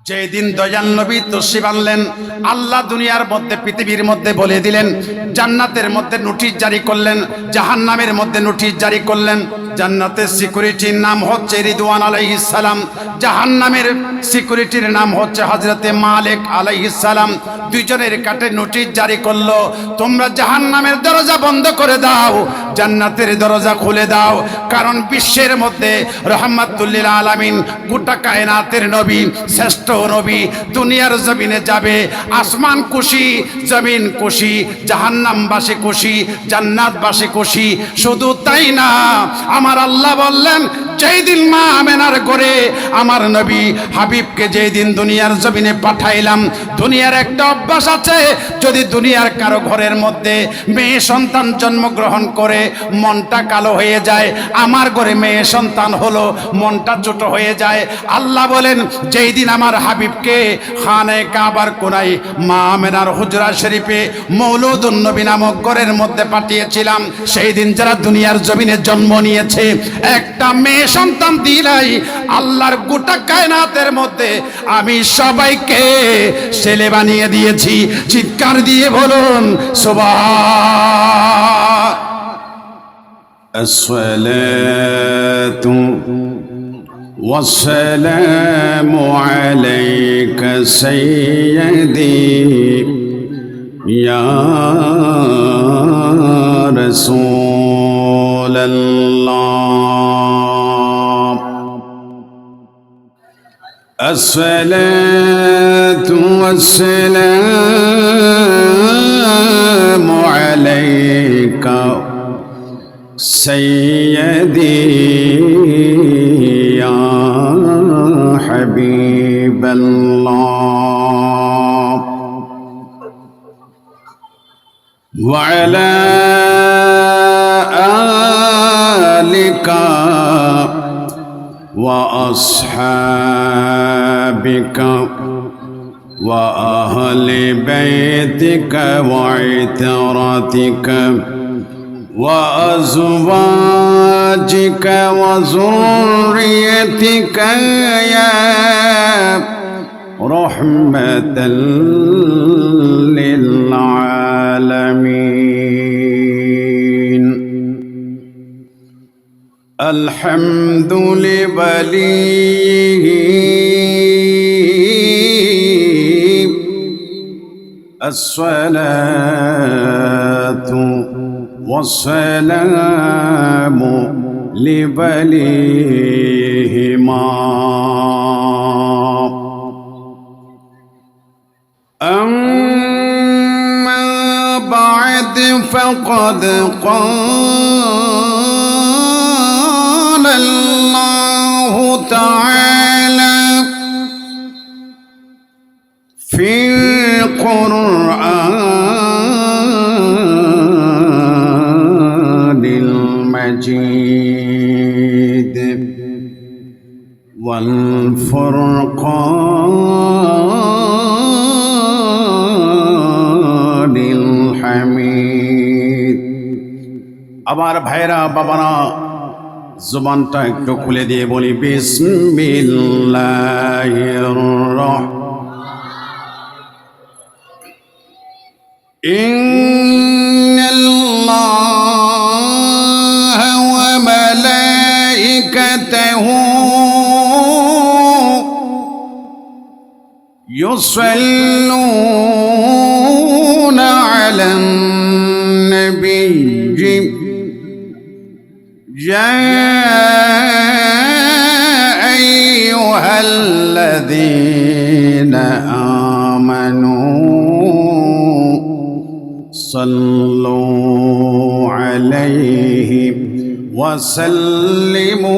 যেদিন দয়াল নবী তশরিফ আনলেন, আল্লাহ দুনিয়ার মধ্যে পৃথিবীর মধ্যে বলে দিলেন, জান্নাতের মধ্যে নোটিশ জারি করলেন, জাহান্নামের মধ্যে নোটিশ জারি করলেন। জান্নাতের সিকিউরিটির নাম হচ্ছে রিদওয়ান আলাইহিস সালাম, জাহান্নামের সিকিউরিটির নাম হচ্ছে হযরতে মালিক আলাইহিস সালাম। দুইজনের কাছে নোটিশ জারি করলো, তোমরা জাহান্নামের দরজা বন্ধ করে দাও, জান্নাতের দরজা খুলে দাও। কারণ বিশ্বের মধ্যে রাহমাতুল লিল আলামিন, গোটা কায়নাতের নবী, শ্রেষ্ঠ নবী দুনিয়ার জমিনে যাবে, আসমান খুশি, জমিন খুশি, জাহান্নামবাসী খুশি, জান্নাতবাসী খুশি। শুধু তাই না, আমার আল্লাহ বললেন, যেই দিন মা আমেনার ঘরে আমার নবী হাবিবকে যেই দিন দুনিয়ার জমিনে পাঠাইলাম, দুনিয়ার একটা অভ্যাস আছে, যদি দুনিয়ার কারো ঘরের মধ্যে মেয়ে সন্তান জন্মগ্রহণ করে মনটা কালো হয়ে যায়, আমার ঘরে মেয়ে সন্তান হলো মনটা ছোট হয়ে যায়। আল্লাহ বলেন, যেই দিন আমার হাবিবকে খানে কাবার কোনায় মা আমেনার হুজরা শরীফে মৌলুদুন নবী নামক ঘরের মধ্যে পাঠিয়েছিলাম, সেই দিন যারা দুনিয়ার জমিনে জন্ম নিয়েছে একটা মেয়ে সন্তান দিলাই, আল্লাহর গোটা কায়নাতের মধ্যে আমি সবাইকে ছেলে বানিয়ে দিয়েছি। চিৎকার দিয়ে বলুন সুবহান। আসসালাতু ওয়াসসালামু আলাইকা সাইয়্যিদি ইয়া রাসূলাল্লাহ। আসসালাতু ওয়াসসালামু আলাইকা সাইয়্যিদি ইয়া হাবিবাল্লাহ ওয়া আলা আলিকা ওয়া আসহাবিকা ওয়া আহলি বাইতিকা ওয়া ইতরাতিকা ওয়া আযওয়াজিকা ওয়া যুররিয়াতিকা ইয়া রাহমাতাল লিল আলামিন। আলহামদুলিল্লাহি আসসালাতু ওয়াসসালামু লিওয়ালিহিমা। أما بعد فقد قال الله تعالى في القرآن المجيد والفرقان الحميد। আমার ভাইরা বাবারা, জবানটা একটু খুলে দিয়ে বলি বিসমিল্লাহির রাহমানির রাহিম। ইন্নাল্লাহা ওয়া মালাইকাতাহু ইউসাল্লুনা আলান নাবিয়্যি يا أيها الذين آمنوا صلوا عليه وسلموا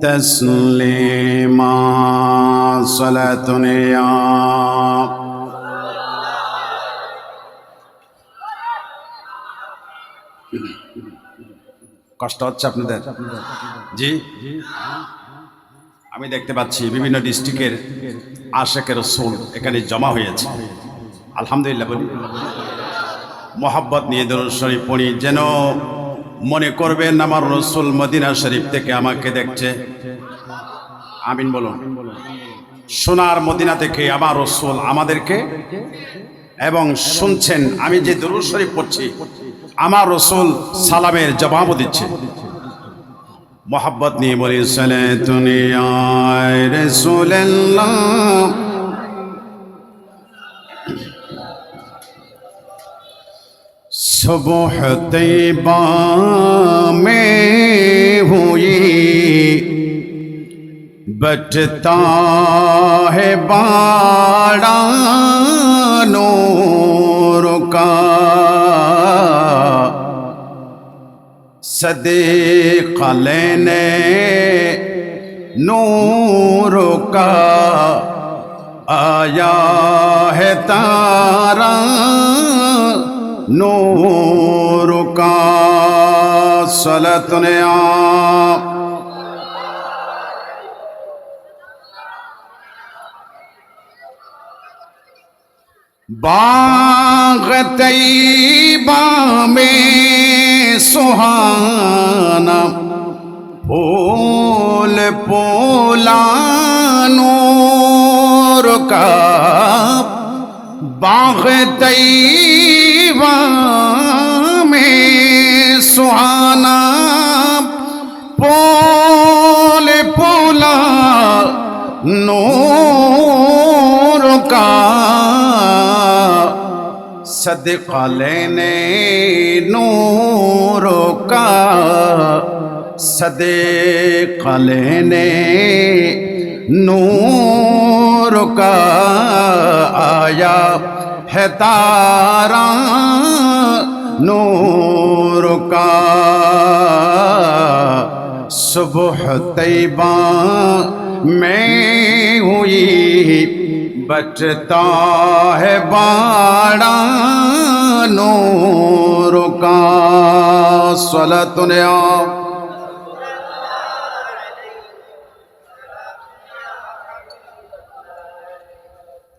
تسليما صلاة يا কষ্ট হচ্ছে আপনাদের? জি, আমি দেখতে পাচ্ছি বিভিন্ন ডিস্ট্রিক্টের আশিকের রাসূল এখানে জমা হয়েছে। আলহামদুলিল্লাহ বলি, মোহাব্বত নিয়ে দরুদ শরীফ পড়ি, যেন মনে করবেন আমার রাসূল মদিনা শরীফ থেকে আমাকে দেখছে। আমিন বলুন। সোনার মদিনা থেকে আমার রাসূল আমাদেরকে এবং শুনছেন আমি যে দুরূদ শরীফ পড়ছি আমার রাসূল সালামের জবাবও দিচ্ছে। मोहब्बत नहीं बोली सलातुन या रसूल अल्लाह। सुबह तैबा में हुई बटता है बाड़ा नूर का, सदीक़ लेने नूर का आया है तारा नूर का। सलातुन या बाग़ तैबा में सुहाना फूल पोला नूर का, बाग़ तैबा में सुहाना फूल पोला नूर का, सदक़ा लेने नूर का, सदक़ा लेने नूर का आया है तारा नूर का। सुबह तैबा में हुई बचता है बाड़ा नूर का। सलातुन या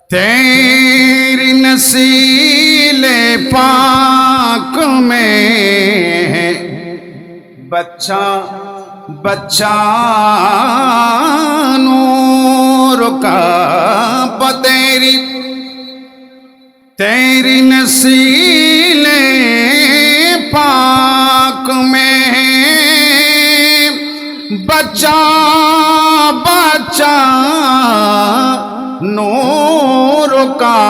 तेरी नसीले पाक में है बच्चा बच्चा नूर का, तेरी तेरी नसीले पाक में है बच्चा बच्चा नूर का।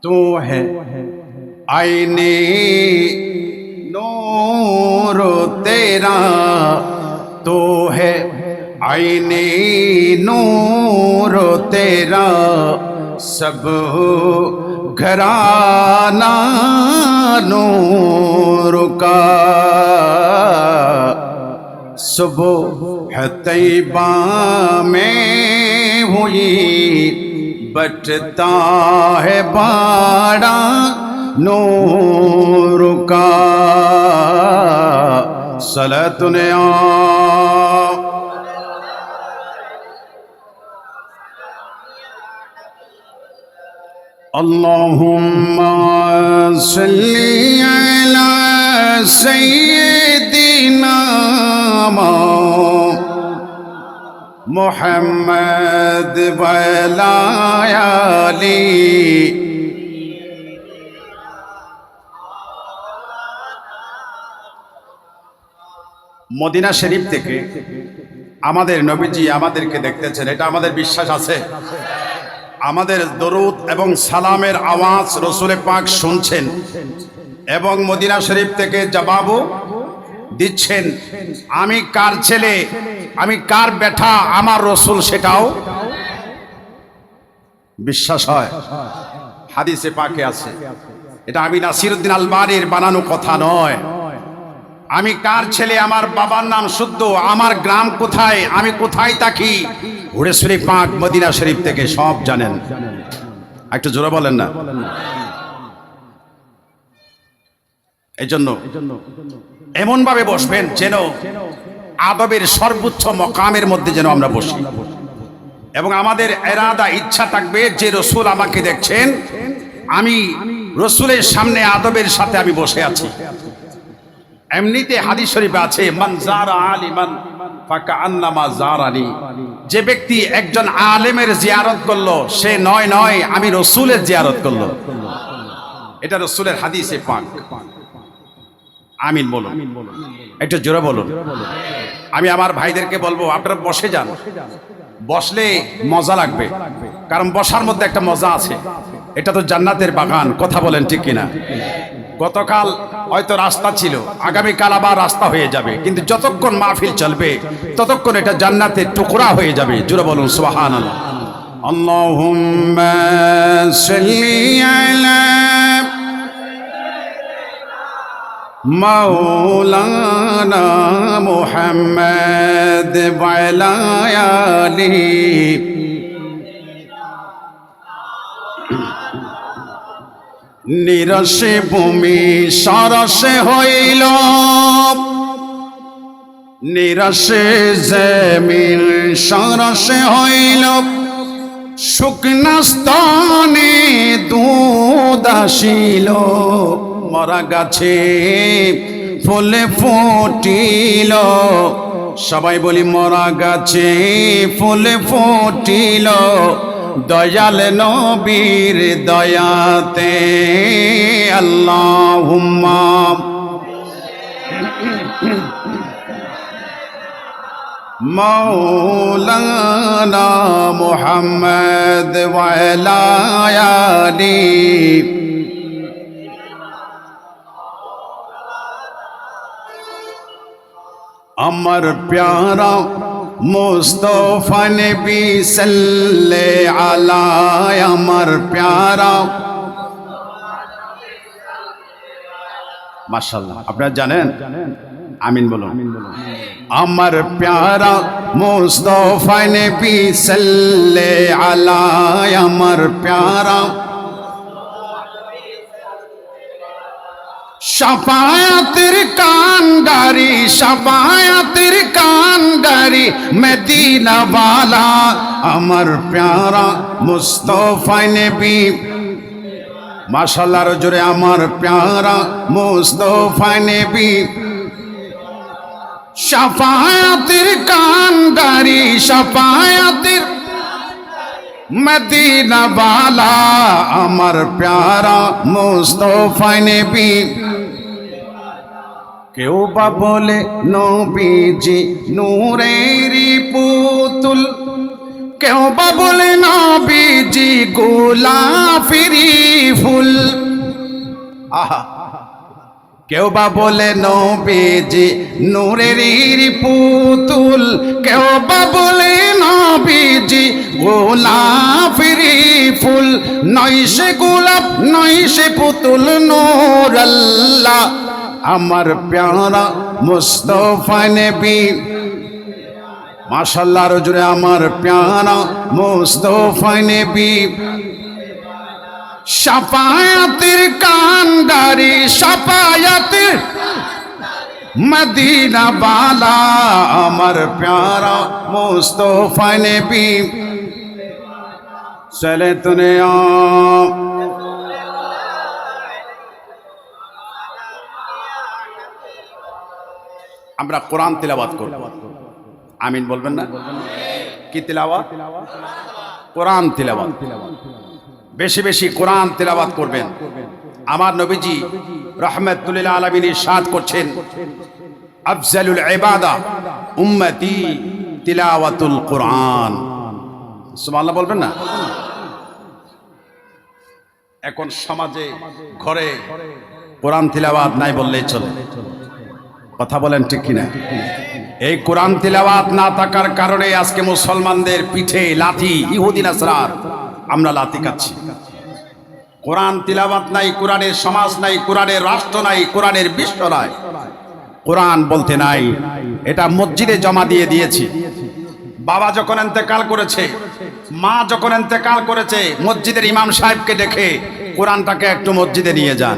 तू है आईने नूर तेरा, तो है आईने नूर तेरा, सब घराना नूर का। सुबह तैबा में हुई बटता है बाड़ा नूर का। सलातुन या अल्लाहुम्मा सल्ली अला सय्यिदिना मुहम्मद वला आली। মদিনা শরীফ থেকে আমাদের নবীজি আমাদেরকে দেখতেছেন, এটা আমাদের বিশ্বাস আছে। আমাদের দরুদ এবং সালামের আওয়াজ রসুল পাক শুনছেন এবং মদিনা শরীফ থেকে জবাবও দিচ্ছেন। আমি কার ছেলে, আমি কার বেটা, আমার রসুল সেটাও বিশ্বাস হয়, হাদিসে পাকে আছে। এটা আমি নাসিরউদ্দিন আলবানীর বানানো কথা নয়। আমি কার ছেলে, আমার বাবার নাম শুদ্ধ, আমার গ্রাম কোথায়, আমি কোথায় থাকি, হুরে শরীফ পাক মদিনা শরীফ থেকে সব জানেন। একটু জোরে বলেন না। এই জন্য এমন ভাবে বসবেন যেন আদবের সর্বোচ্চ মকামের মধ্যে যেন আমরা বসি, এবং আমাদের এরাদা ইচ্ছা থাকবে যে রসুল আমাকে দেখছেন, আমি রসুলের সামনে আদবের সাথে আমি বসে আছি। এমনিতে হাদিস শরীফে আছে মান যারা আলিমান ফাকান্নামা যারানি, যে ব্যক্তি একজন আলেমের জিয়ারত করলো সে নয় আমি রাসূলের জিয়ারত করলো। এটা রাসূলের হাদিসে পাক। আমিন বলুন, একটু জোরে বলুন। আমি আমার ভাইদেরকে বলবো আপনারা বসে যান, বসলে মজা লাগবে, কারণ বসার মধ্যে একটা মজা আছে। এটা তো জান্নাতের বাগান, কথা বলেন ঠিক কিনা? গতকাল হয়তো রাস্তা ছিল, আগামীকাল আবার রাস্তা হয়ে যাবে, কিন্তু যতক্ষণ মাহফিল চলবে ততক্ষণ এটা জান্নাতের টুকরা হয়ে যাবে। জোরে বলুন সুবহানাল্লাহ। আল্লাহুম্মা সাল্লি আলা মাওলানা মুহাম্মদ ওয়া আলা আলিহি নিরসে ভূমি সরসে হইল, নিরসে জমিন সরসে হইল, শুকনা স্তনে দুধ আসিল, মরা গাছে ফুলে ফুটিল। সবাই বলি মরা গাছে ফুলে ফুটিল, দয়াল নবীর দয়াতে। আল্লাহুম্মা মাওলানা মুহাম্মদ ওয়া আলা আলিহি আমার প্যারা মুস্তফা নবী সাল্লাল্লাহু আলাইহি, আমার প্যারা। মাশাআল্লাহ, আপনারা জানেন? আমিন বলুন। আমার প্যারা মুস্তফা নবী সাল্লাল্লাহু আলাইহি, আমার প্যারা শাফায়াতের কান্ডারি, শাফায়াতের কান্ডারি মদিনা ওয়ালা, আমার প্যারা মুস্তফা নবী। মাশাআল্লাহ জোরে, আমার প্যারা মুস্তফা নবী শাফায়াতের কান্ডারি, শাফায়াতের মদিনা ওয়ালা, আমার প্যারা মুস্তফা নবী। কেউ বা বলে নবীজি নূরেরই পুতুল, কেউ বা বলে নবীজি গোলাপেরই ফুল। আহা, কেউ বা বলে নবীজি নূরেরই পুতুল, কেউ বা বলে নবীজি গোলাপেরই ফুল। নয় সে গোলাপ নয় সে পুতুল, নূর আল্লাহ, আমার প্যারা মুস্তফা নবী। মাশাআল্লাহ জোরে, আমার প্যারা মুস্তফা নবী শাফায়াতের কান্ডারি, শাফায়াতের মদিনা ওয়ালা, আমার প্যারা মুস্তফা নবী। চলে তুনে আমরা কোরআন তিলাওয়াত করব। আমিন বলবেন না? কি তিলাওয়াত? কোরআন তিলাওয়াত। বেশি বেশি কোরআন তিলাওয়াত করবেন। আমার নবীজি রাহমাতুল লিল আলামিন ইরশাদ করছেন, আফজালুল ইবাদা উম্মতি তিলাওয়াতুল কোরআন। সুবহানাল্লাহ বলবেন না? এখন সমাজে ঘরে কোরআন তিলাওয়াত নাই বললেই চলে, কথা বলেন ঠিক কিনা? এই কোরআন তিলাওয়াত না থাকার কারণে আজকে মুসলমানদের পিঠে লাথি, ইহুদি নাসরার আমরা লাথি খাচ্ছি। কোরআন তিলাওয়াত নাই, কোরআনের সমাজ নাই, কোরআনের রাষ্ট্র নাই, কোরআনের বিশ্ব নাই, কোরআন বলতে নাই। এটা মসজিদে জমা দিয়ে দিয়েছি। বাবা যখন ইন্তেকাল করেছে, মা যখন ইন্তেকাল করেছে, মসজিদের ইমাম সাহেবকে ডেকে কোরআনটাকে একটু মসজিদে নিয়ে যান।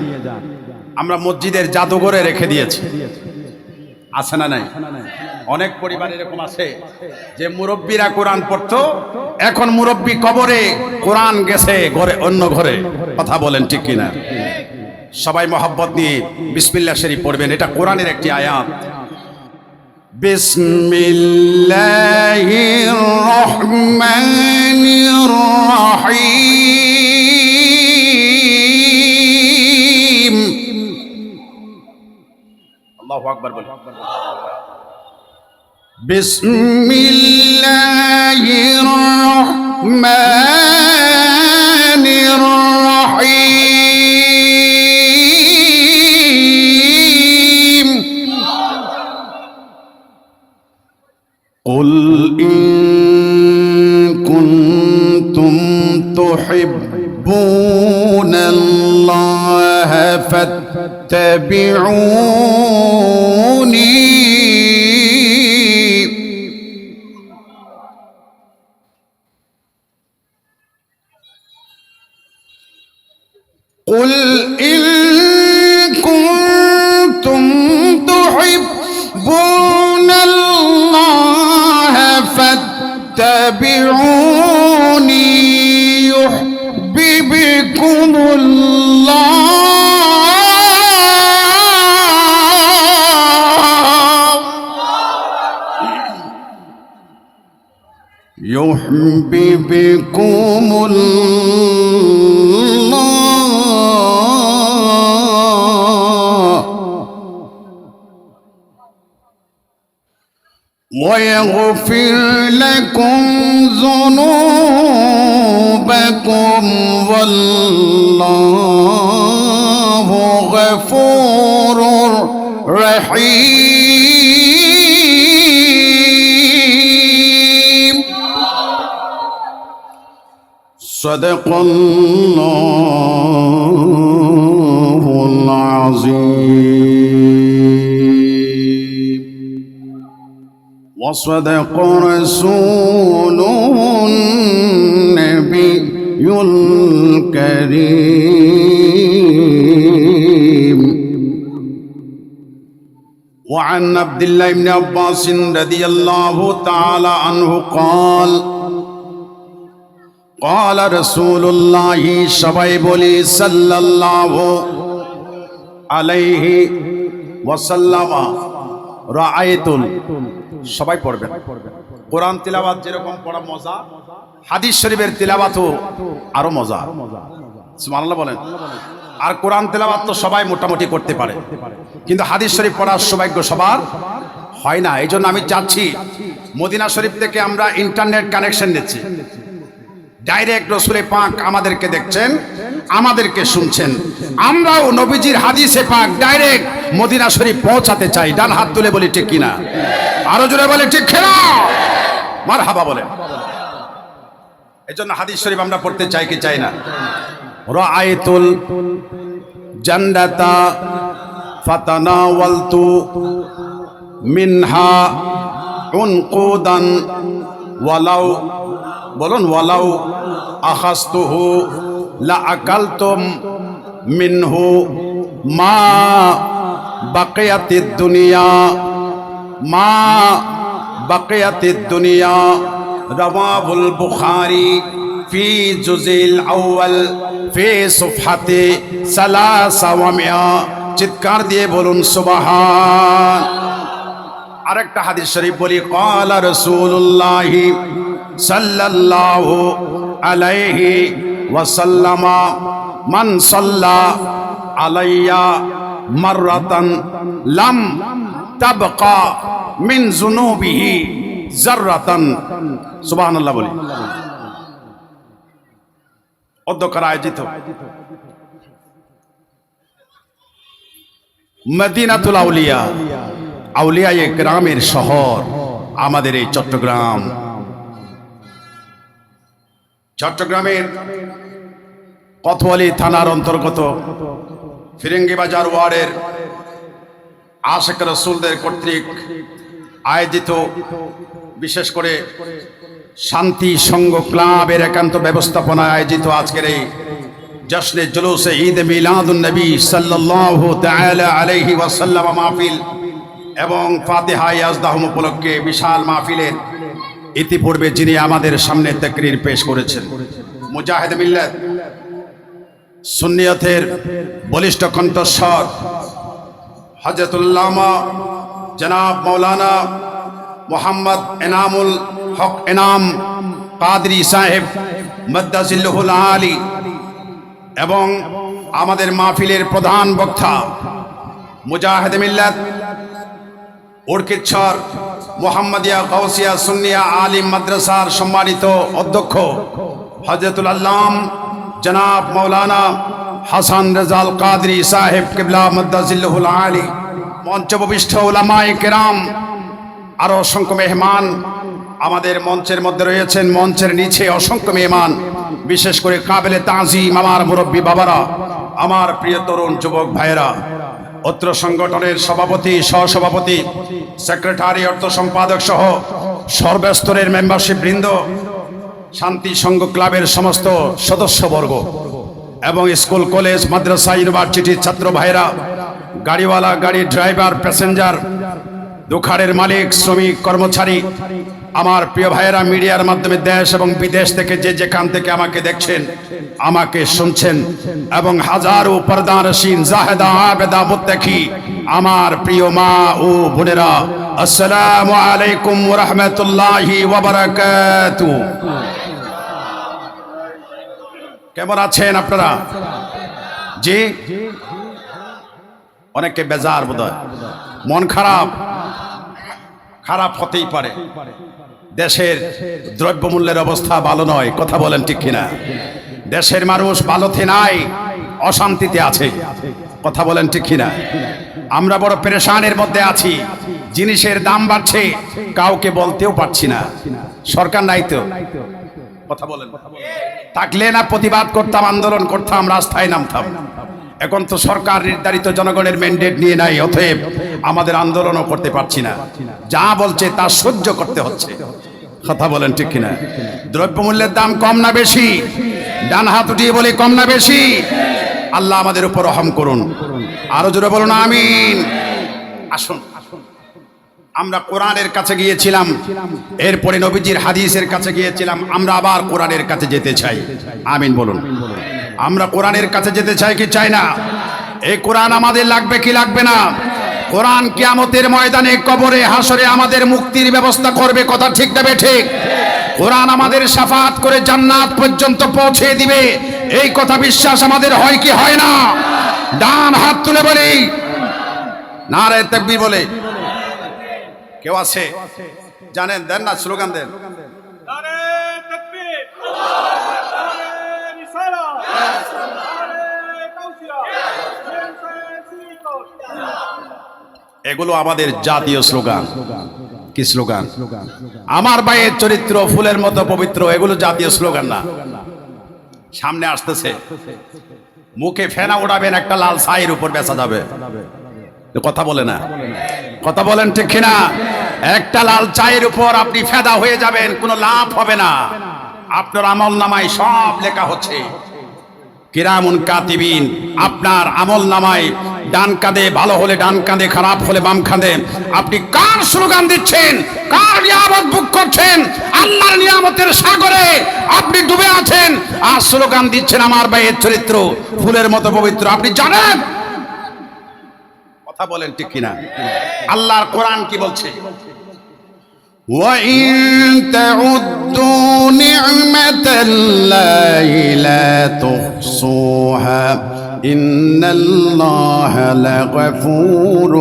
আমরা মসজিদের জাদুঘরে রেখে দিয়েছি। আছে না নাই? অনেক পরিবার এরকম আছে যে মুরব্বীরা কোরআন পড়তো, এখন মুরব্বী কবরে, কোরআন গেছে ঘরে, অন্য ঘরে। কথা বলেন ঠিক কিনা? সবাই মহব্বত নিয়ে বিসমিল্লাহ শরীফ পড়বেন, এটা কোরআনের একটি আয়াত। বিসমিল্লাহির রহমানির রহিম। আল্লাহু আকবার বলেন। বিসমিল্লাহির রহমানির রহিম। قل إن كنتم تحبون الله فاتبعوني قل إن كنتم تحبون الله فاتبعوني يحببكم الله يحببكم الله ويغفر لكم ذنوبكم والله غفور رحيم صدق الله العظيم وصدق رسوله النبي الكريم وعن عبد الله بن عباس رضي الله تعالى عنه قال قال رسول الله সবাই বলি সাল্লাল্লাহু আলাইহি ওয়াসাল্লাম রাআইতুল। সবাই পড়বেন। কোরআন তিলাওয়াত যেরকম পড়া মজা, হাদিস শরীফের তিলাওয়াতও আরো মজা। সুবহানাল্লাহ বলেন। আর কোরআন তিলাওয়াত তো সবাই মোটামুটি করতে পারে, কিন্তু হাদিস শরীফ পড়ার সৌভাগ্য সবার হয় না। এই জন্য আমি চাচ্ছি মদিনা শরীফ থেকে আমরা ইন্টারনেট কানেকশন নিচ্ছি, ডাইরেক্ট রসুলে পাক আমাদেরকে দেখছেন, আমাদেরকে শুনছেন। আমরাও নবীজির হাদিসে পাক ডাইরেক্ট মদিনা শরীফ পৌঁছাতে চাই। ডান হাত তুলে বলি ঠিক কিনা, আরো জোরে বলে ঠিক কিনা, মারহাবা বলে। এই জন্য হাদিস শরীফ আমরা পড়তে চাই কি চাই না। রাআইতুল জান্নাতা ফাতানাওয়ালতু মিনহা উনকুদান ওয়ালাউ, বলুন ওয়ালাউ আখাজতুহু লা আকালতুম মিনহু মা বাকিয়াতিদ দুনিয়া মা বাকিয়াতিদ দুনিয়া। রাওয়াহুল বুখারী ফি জুজিল আউয়াল ফি সুফহাতি সালাসা ওয়া মিয়া। চিৎকার দিয়ে বলুন সুবহান। আরেকটা হাদিস শরীফ বলি, ক্বালা রাসূলুল্লাহ সাল্লাল্লাহু আলাইহি ওয়াসাল্লাম মান সাল্লা আলাইয়া মাররাতান লাম তাবকা মিন যুনুবিহি যাররাতান। সুবহানাল্লাহ বলি। অধ্যক্ষরা আয়োজিত মদিনাতুল আউলিয়া, আউলিয়ায়ে কেরামের শহর আমাদের এই চট্টগ্রাম। চট্টগ্রামের কোতোয়ালি থানার অন্তর্গত ফিরিঙ্গি বাজার ওয়ার্ডের আশিক রাসূলদের কর্তৃক আয়োজিত, বিশেষ করে শান্তি সংঘ ক্লাবের একান্ত ব্যবস্থাপনায় আয়োজিত আজকের এই জশ্নে জুলুসে ঈদ মিলাদুন নবী সাল্লাল্লাহু তাআলা আলাইহি ওয়াসাল্লাম মাহফিল এবং ফাতিহা ইয়াজদাহুম উপলক্ষে বিশাল মাহফিলের ইতিপূর্বে যিনি আমাদের সামনে তাকরীর পেশ করেছেন, মুজাহিদ মিল্লাত সুন্নিয়তের বলিষ্ঠ কণ্ঠস্বর হযরতুল্লামা জনাব মাওলানা মোহাম্মদ এনামুল হক এনাম কাদরি সাহেব মাদ্দাজিল্লুহুল আলী এবং আমাদের মাহফিলের প্রধান বক্তা মুজাহিদ মিল্লাত উরকিচ্ছর মোহাম্মদিয়া গাউসিয়া সুন্নিয়া আলিম মাদ্রাসার সম্মানিত অধ্যক্ষ হযরতুল আল্লাম জনাব মাওলানা হাসান রেজাল কাদরি সাহেব কিবলা মাদ্দাজিল্লুহুল আলী, মঞ্চবিষ্ট উলামায়ে কেরাম, আরো অসংখ্য মেহমান আমাদের মঞ্চের মধ্যে রয়েছেন, মঞ্চের নিচে অসংখ্য মেহমান, বিশেষ করে কাবিলে তাজিম আমার মুরব্বী বাবারা, আমার প্রিয় তরুণ যুবক ভাইয়েরা, অত্র সংগঠনের সভাপতি, সহসভাপতি, সেক্রেটারি, অর্থ সম্পাদক সহ সর্বস্তরের মেম্বারশিপ বৃন্দ, শান্তি সংঘ ক্লাবের সমস্ত সদস্যবর্গ এবং স্কুল কলেজ মাদ্রাসা ইউনিভার্সিটির ছাত্র ভাইরা, গাড়িওয়ালা, গাড়ি ড্রাইভার, প্যাসেঞ্জার, দোকানের মালিক, শ্রমিক, কর্মচারী, আমার প্রিয় ভাইয়েরা, মিডিয়ার মাধ্যমে দেশ এবং বিদেশ থেকে যে যেখান থেকে আমাকে দেখছেন, আমাকে শুনছেন, এবং হাজারো পর্দানশীন জাহেদা আবেদা মুত্তাকি আমার প্রিয় মা ও বোনেরা, আসসালামু আলাইকুম ওয়া রাহমাতুল্লাহি ওয়া বারাকাতুহু। কেমন আছেন আপনারা? জি, অনেকে বেজার বোধহয়, মন খারাপ। খারাপ হতেই পারে, দেশের দ্রব্যমূল্যের অবস্থা ভালো নয়, কথা বলেন ঠিক কিনা? দেশের মানুষ ভালোতে নাই, অশান্তিতে আছে, কথা বলেন ঠিক কিনা? আমরা বড় পেরেশানের মধ্যে আছি, জিনিসের দাম বাড়ছে, কাউকে বলতেও পারছি না। সরকার নাই তো, কথা বলেন, থাকলে না প্রতিবাদ করতাম, আন্দোলন করতাম, রাস্তায় নামতাম। এখন তো সরকার নির্ধারিত জনগণের ম্যান্ডেট নিয়ে নাই, অতএব আমাদের আন্দোলনও করতে পারছি না, যা বলছে তা সহ্য করতে হচ্ছে, কথা বলেন ঠিক কিনা? দ্রব্যমূল্যের দাম কম না বেশি? ডান হাত উঠিয়ে বলি, কম না বেশি? আল্লাহ আমাদের উপর রহম করুন, আরো জোরে বলুন আমিন। আসুন, আমরা কোরআনের কাছে গিয়েছিলাম, এরপরে নবীজির হাদিসের কাছে গিয়েছিলাম, আমরা আবার কোরআনের কাছে যেতে চাই, আমিন বলুন। আমরা কোরআনের কাছে যেতে চাই কি চাই না? এই কোরআন আমাদের লাগবে কি লাগবে না? কোরআন কিয়ামতের ময়দানে, কবরে, হাসরে আমাদের মুক্তির ব্যবস্থা করবে, কথা ঠিক দেবে ঠিক? কোরআন আমাদের শাফাত করে জান্নাত পর্যন্ত পৌঁছে দিবে, এই কথা বিশ্বাস আমাদের হয় কি হয় না? ডান হাত তুলে বলি নারে তাকবীর বলে। কেউ আছে জানেন? দেন না, স্লোগান দেন। এগুলো আমাদের জাতীয় স্লোগান। কি স্লোগান? আমার ভাইয়ের চরিত্র ফুলের মতো পবিত্র, এগুলো জাতীয় স্লোগান না? সামনে আসতেছে, মুখে ফেনা উড়াবেন, একটা লাল ছাইয়ের উপর বেচা যাবে, কথা বলে না, কথা বলেন ঠিক কিনা? একটা লাল চায়ের উপর আপনি ফেদা হয়ে যাবেন, কোনো লাভ হবে না। আপনার আমল নামায় সব লেখা হচ্ছে, কিরামুন কাতিবিন, আপনার আমল নামায় ডান কাঁধে ভালো হলে ডান কাঁধে, খারাপ হলে বাম কাঁধে। আপনি কার স্লোগান দিচ্ছেন? কার নিয়ামত ভোগ করছেন? আল্লাহর নিয়ামতের সাগরে আপনি ডুবে আছেন, আর স্লোগান দিচ্ছেন আমার ভাইয়ের চরিত্র ফুলের মতো পবিত্র। আপনি জানেন? কথা বলেন ঠিক কিনা? আল্লাহর কোরআন কি বলছে? وَإِن تَعُدُّوا نِعْمَةَ اللَّهِ لَا تُحْصُوهَا إِنَّ اللَّهَ لَغَفُورٌ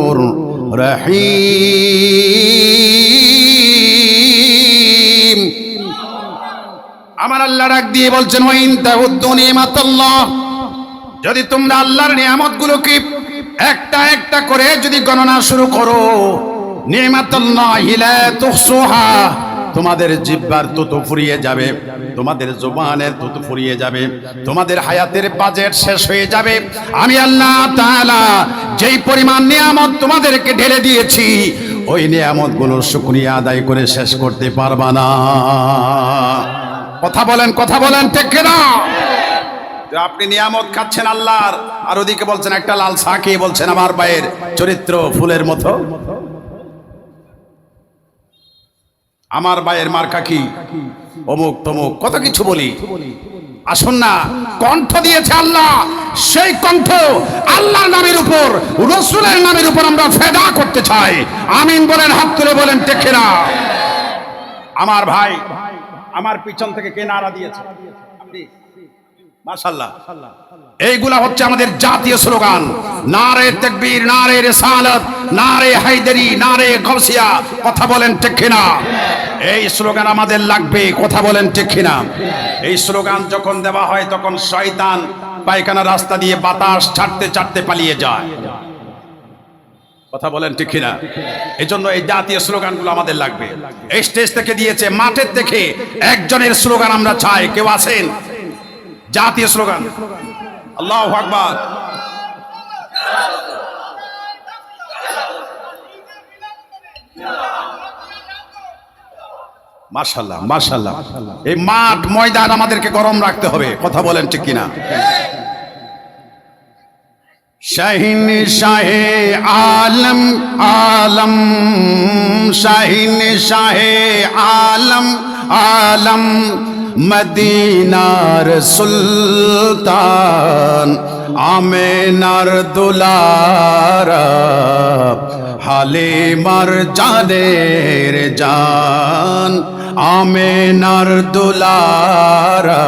رَحِيمٌ। আমার আল্লাহ ডাক দিয়ে বলছেন, وَإِن تَعُدُّوا نِعْمَةَ اللَّهِ, যদি তোমরা আল্লাহর নিয়ামতগুলোকে একটা একটা করে যদি গণনা শুরু করো, নিয়ামাতুল্লাহি লা তুহসুহা, তোমাদের জিহ্বার তুতু ফুরিয়ে যাবে, তোমাদের জবানের তুতু ফুরিয়ে যাবে, তোমাদের হায়াতের বাজেট শেষ হয়ে যাবে। আমি আল্লাহ তাআলা যেই পরিমাণ নিয়ামত তোমাদেরকে ঢেলে দিয়েছি, ওই নিয়ামতগুলোর শুকরিয়া আদায় করে শেষ করতে পারবা না। কথা বলেন, কথা বলেন ঠিক না? আপনি নিয়ামত খাচ্ছেন আল্লাহর, আর ওদিকে বলছেন একটা লাল চা খেয়ে বলছেন আমার ভাইয়ের চরিত্র ফুলের মতো। আমার ভাইয়ের মার্কা কি, অমুক তমুক, কত কিছু বলি। আসুন না, কণ্ঠ দিয়েছে আল্লাহ, সেই কণ্ঠ আল্লাহর নামের উপর, রসুলের নামের উপর আমরা ফেদা করতে চাই। আমিন বলেন, হাত তুলে বলেন ঠিক না? আমার ভাই, আমার পিছন থেকে কে নারা দিয়েছে? মাশাআল্লাহ। এইগুলা হচ্ছে আমাদের জাতীয় স্লোগান, নারে তাকবীর, নারে রিসালাত, নারে হায়দারি, নারে গাউসিয়া। কথা বলেন ঠিক না? এই স্লোগান আমাদের লাগবে, কথা বলেন ঠিক না? এই স্লোগান যখন দেওয়া হয় তখন শয়তান পায়খানা রাস্তা দিয়ে বাতাস ছাড়তে ছাড়তে পালিয়ে যায়। কথা বলেন ঠিক না? এই জন্য এই জাতীয় স্লোগানগুলো আমাদের লাগবে। এই স্টেজ থেকে দিয়েছে, মাঠের থেকে একজনের স্লোগান আমরা চাই। কেউ আছেন? জাতীয় স্লোগান আল্লাহু আকবার। মাশাআল্লাহ, মাশাআল্লাহ। এই মাঠ ময়দান আমাদেরকে গরম রাখতে হবে। কথা বলেন ঠিক কিনা? শাহিন শাহে আলম আলম, শাহিন শাহে আলম আলম, মদিনার সুলতান, আমেনার দুলারা, হালিমার জানের জান, আমেনার দুলারা,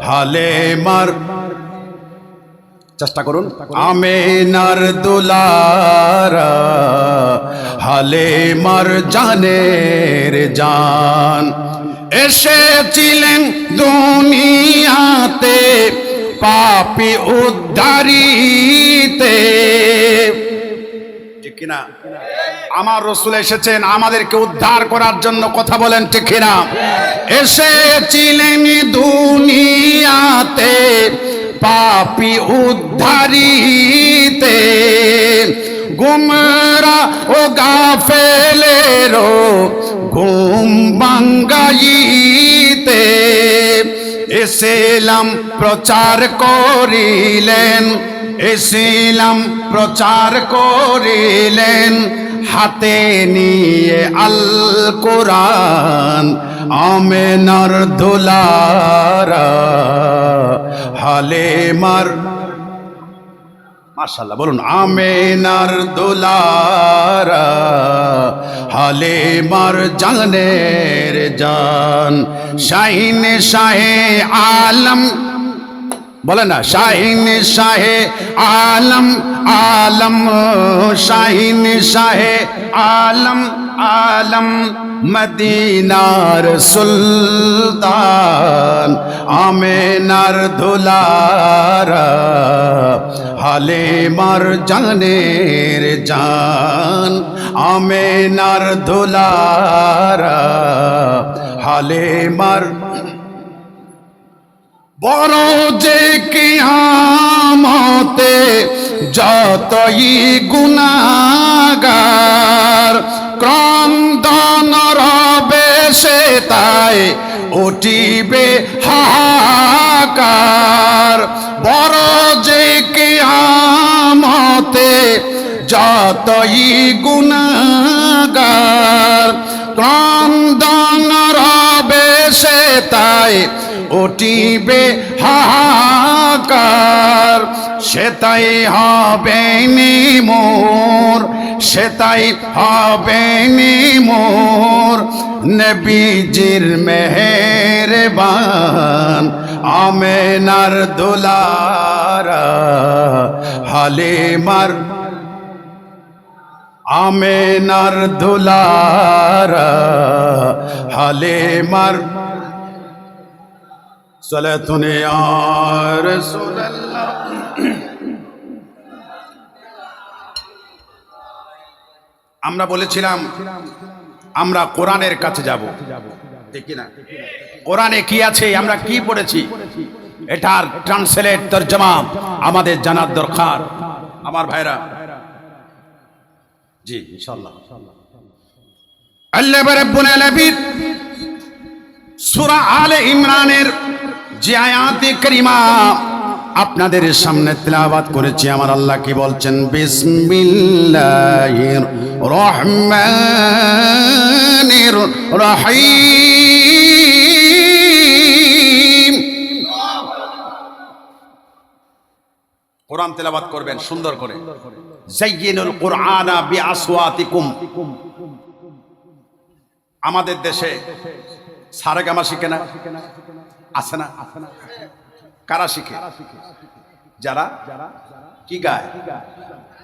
হালিমার, চেষ্টা করুন, আমেনার দুলারা, হালিমার জানের জান। এসেছিলেন দুনিয়াতে পাপী উদ্ধারিতে। ঠিক কিনা? আমার রাসূল এসেছেন আমাদেরকে উদ্ধার করার জন্য। কথা বলেন ঠিক কিনা? এসেছিলেন দুনিয়াতে পাপী উদ্ধারিতে, গুমরা ও গাফেলেরো ঘুম ভাঙ্গাইতে। ইসলাম প্রচার করিলেন, ইসলাম প্রচার করিলেন, হাতে নিয়ে আল কোরআন, আমেনার দুলারা, হালিমার, মাশাআল্লাহ বলুন, আমেনার দুলারা, হালিমার জানের জান। শাহিন শাহে আলম, বলেন না, শাহিন শাহে আলম আলম, শাহিন শাহে আলম আলম, মদিনার সুলতান, আমেনার দুলারা, হালিমার জানের জান, আমেনার দুলারা, হালিমার। বড় যে কিয়ামতে যতই গুনাহগার, ক্রন্দন রবে সে তাই উঠিবে হাহাকার। বড় যে কিয়ামতে যতই গুনাহগার, ক্রন্দন রবে সে তাই উঠিবে হাহাকার। সেটাই হবে মোর, সেটাই হবে মোর, নবীজির মেহেরবান, আমেনার দুলারা, হালিমার, আমেনার দুলারা, হালিমার। সালাতুন ইয়া রাসূলুল্লাহ। আমরা বলেছিলাম আমরা কোরআনের কাছে যাব, ঠিক না? কোরআনে কি আছে, আমরা কি পড়েছি, এটার ট্রান্সলেট তরজমা আমাদের জানার দরকার আমার ভাইরা। জি ইনশাআল্লাহ। আল্লাহ রাব্বুল আলামিন সূরা আলে ইমরানের যে আয়াতে কারিমা আপনাদের সামনে তেলাওয়াত করেছি, আমার আল্লাহ কি বলছেন? বিসমিল্লাহির রহমানির রহিম। তেলাওয়াত করবেন সুন্দর করে। যায়্যিনুল কুরআনা বিআসওয়াতিকুম। আমাদের দেশে সারেগামা শিখে না, আছে না? কারা শিখে? যারা কি গায়?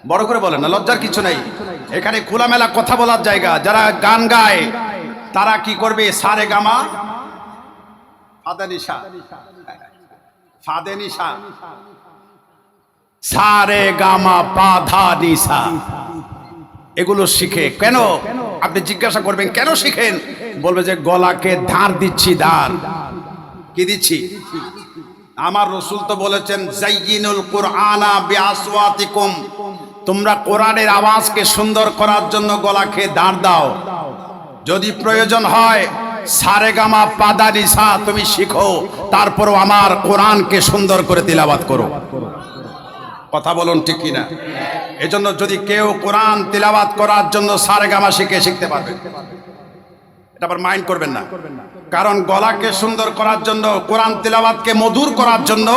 বড় করে বলেন না, লজ্জার কিছু নাই, এখানে খোলামেলা কথা বলার জায়গা। যারা গান গায় তারা কি করবে? সারেগামা ফাদেনিসা, ফাদেনিসা, সারেগামা পাধানিসা, এগুলো শিখে। কেন? আপনি জিজ্ঞাসা করবেন কেন শিখেন? বলবে যে গলাকে ধার দিচ্ছি। ধার কি দিচ্ছি? আমার রাসূল তো বলেছেন যায়্যিনুল কুরআনা বিআসওয়াতিকুম, তোমরা কোরআনের আওয়াজকে সুন্দর করার জন্য গলাকে ধার দাও। যদি প্রয়োজন হয় সারেগামা পাদানিসা তুমি শিখো, তারপরও আমার কোরআনকে সুন্দর করে তিলাওয়াত করো। কথা বলুন ঠিক কিনা? এজন্য যদি কেউ কোরআন তিলাওয়াত করার জন্য সারেগামা শিখতে পারবে, এটা আবার মাইন্ড করবেন না। কারণ গলাকে সুন্দর করার জন্য, কোরআন তিলাওয়াতকে মধুর করার জন্য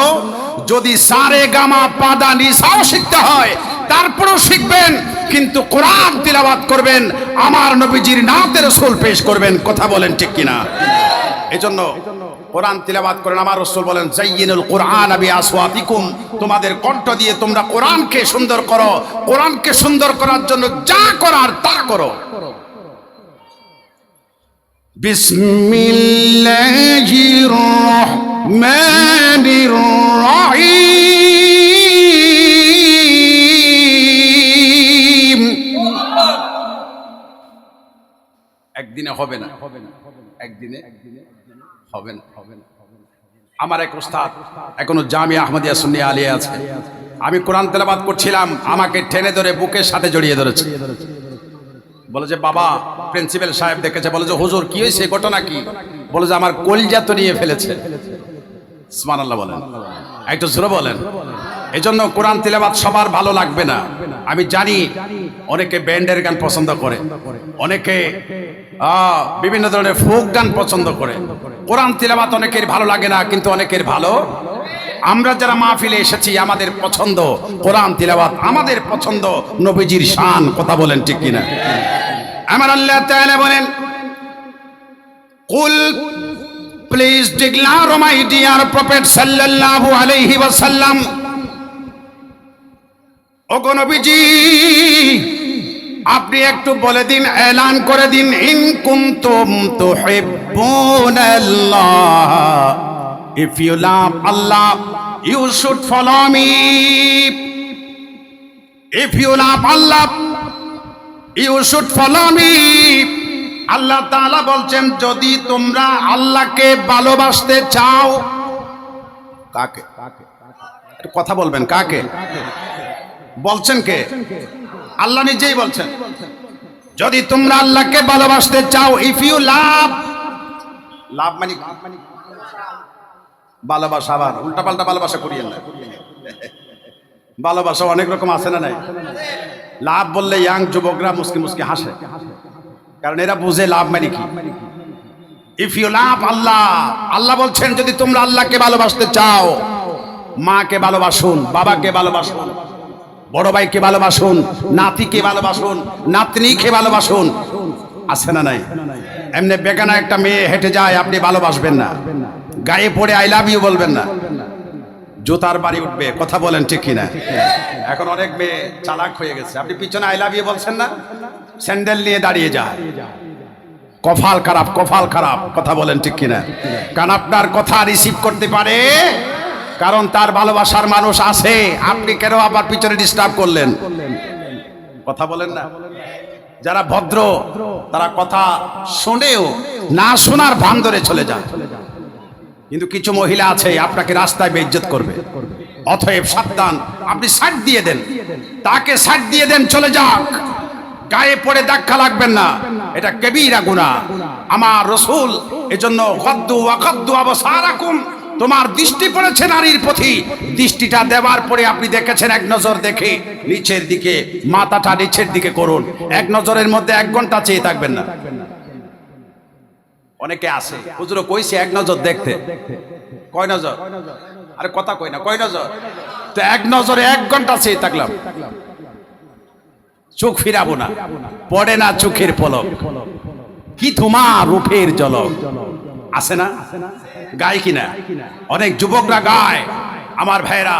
যদি সারেগামা পাদানিসাও শিখতে হয় তারপরেও শিখবেন, কিন্তু কোরআন তিলাওয়াত করবেন, আমার নবীজির নাতে রাসূল পেশ করবেন। কথা বলেন ঠিক কিনা? এজন্য কোরআন তিলাওয়াত করেন। আমার রাসূল বলেন যায়্যিনুল কুরআনা বিআসওয়াতিকুম, তোমাদের কণ্ঠ দিয়ে তোমরা কোরআনকে সুন্দর করো। কোরআনকে সুন্দর করার জন্য যা করার তা করো। বিসমিল্লাহির রহমানির রহিম। একদিনে হবে না, একদিনে হবে না। আমার এক উস্তাদ এখনো জামিয়া আহমদিয়া সুন্নিয়া আলিয়া আছে। আমি কোরআন তেলাওয়াত করছিলাম, আমাকে টেনে ধরে বুকের সাথে জড়িয়ে ধরেছে। বলে যে বাবা, প্রিন্সিপাল সাহেব দেখেছে। বলে যে হুজুর কি হয়েছে, ঘটনা কি? বলে যে আমার কলিজা তো নিয়ে ফেলেছে। সুবহানাল্লাহ বলেন, একটু জোরে বলেন। এজন্য কোরআন তিলাওয়াত সবার ভালো লাগবে না। আমি জানি অনেকে ব্যান্ডের গান পছন্দ করে, অনেকে বিভিন্ন ধরনের ফোক গান পছন্দ করে। কোরআন তিলাওয়াত অনেকের ভালো লাগে না, কিন্তু অনেকের ভালো। আমরা যারা মাহফিলে এসেছি আমাদের পছন্দ কোরআন তিলাওয়াত, আমাদের পছন্দ নবীজির শান। কথা বলেন ঠিক কিনা? আমার আল্লাহ তাআলা বলেন কুল please declare O my dear prophet সাল্লাল্লাহু আলাইহি ওয়াসাল্লাম, ওগো নবীজি আপনি একটু বলে দিন, এলান করে দিন, ইন কুনতুম তুহিব্বুনাল্লাহ, if you love Allah you should follow me, if you love Allah you should follow me। আল্লাহ তাআলা বলছেন যদি তোমরা আল্লাহকে ভালোবাসতে চাও, কাকে? কথা বলবেন, কাকে বলছেন? কে? আল্লাহ নিজেই বলছেন যদি তোমরা আল্লাহকে ভালোবাসতে চাও, ইফ ইউ লাভ, লাভ মানে ভালোবাসা। আবার উল্টা পাল্টা ভালোবাসা করিয়েন না। ভালোবাসা অনেক রকম আছে না নাই? লাভ বললে ইয়াং যুবকরা মুসকি মুসকি হাসে, কারণ এরা বুঝে লাভ মানে কি। ইফ ইউ লাভ আল্লাহ, আল্লাহ বলছেন যদি তোমরা আল্লাহকে ভালোবাসতে চাও, মাকে ভালোবাসুন, বাবাকে ভালোবাসুন, বড় ভাইকে ভালোবাসুন, নাতিকে ভালোবাসুন, নাতনিকে ভালোবাসুন। আছে না নাই? এমনি বেগানা একটা মেয়ে হেঁটে যায়, আপনি ভালোবাসবেন না, গায়ে পড়ে আই লাভ ইউ বলবেন না, জুতার বাড়ি উঠবে। কথা বলেন ঠিক কিনা? এখন অনেক মেয়ে চালাক হয়ে গেছে, আপনি পিছনে আই লাভ ইউ বলছেন না, স্যান্ডেল নিয়ে দাঁড়িয়ে যায়। কপাল খারাপ, কপাল খারাপ। কথা বলেন ঠিক কিনা? কারণ আপনার কথা রিসিভ করতে পারে, কারণ তার ভালোবাসার মানুষ আছে। আপনি কেন আবার পিছনে ডিস্টার্ব করলেন? কথা বলেন না। যারা ভদ্র তারা কথা শুনেও না শোনার ভান ধরে চলে যায়, কিন্তু কিছু মহিলা আছে আপনাকে রাস্তায় বেইজ্জত করবে। অতএব সাবধান, আপনি সাইড দিয়ে দেন, তাকে সাইড দিয়ে দেন, চলে যাক, গায়ে পড়ে ধাক্কা লাগবেন না, এটা কবিরা গুনাহ। আমার রাসূল এজন্য গাদ্দু ওয়া গাদ্দু আবসারাকুম, তোমার দৃষ্টি পড়েছে নারীর প্রতি, দৃষ্টিটা দেওয়ার পরে আপনি দেখেছেন এক নজর দেখে নিচের দিকে, মাথাটা নিচের দিকে করুন। এক নজরের মধ্যে 1 ঘন্টা চেয়ে থাকবেন না। অনেকে আছে হুজুর কইছে এক নজর দেখতে, কয় নজর? আরে কথা কই না, কয় নজর? তো এক নজরে 1 ঘন্টা চেয়ে থাকলাম, চোখ ফিরাবো না, পড়ে না চোখের পলক। কি তোমার রূপের ঝলক আছে না? গায় কিনা? অনেক যুবকরা গায়। আমার ভাইরা,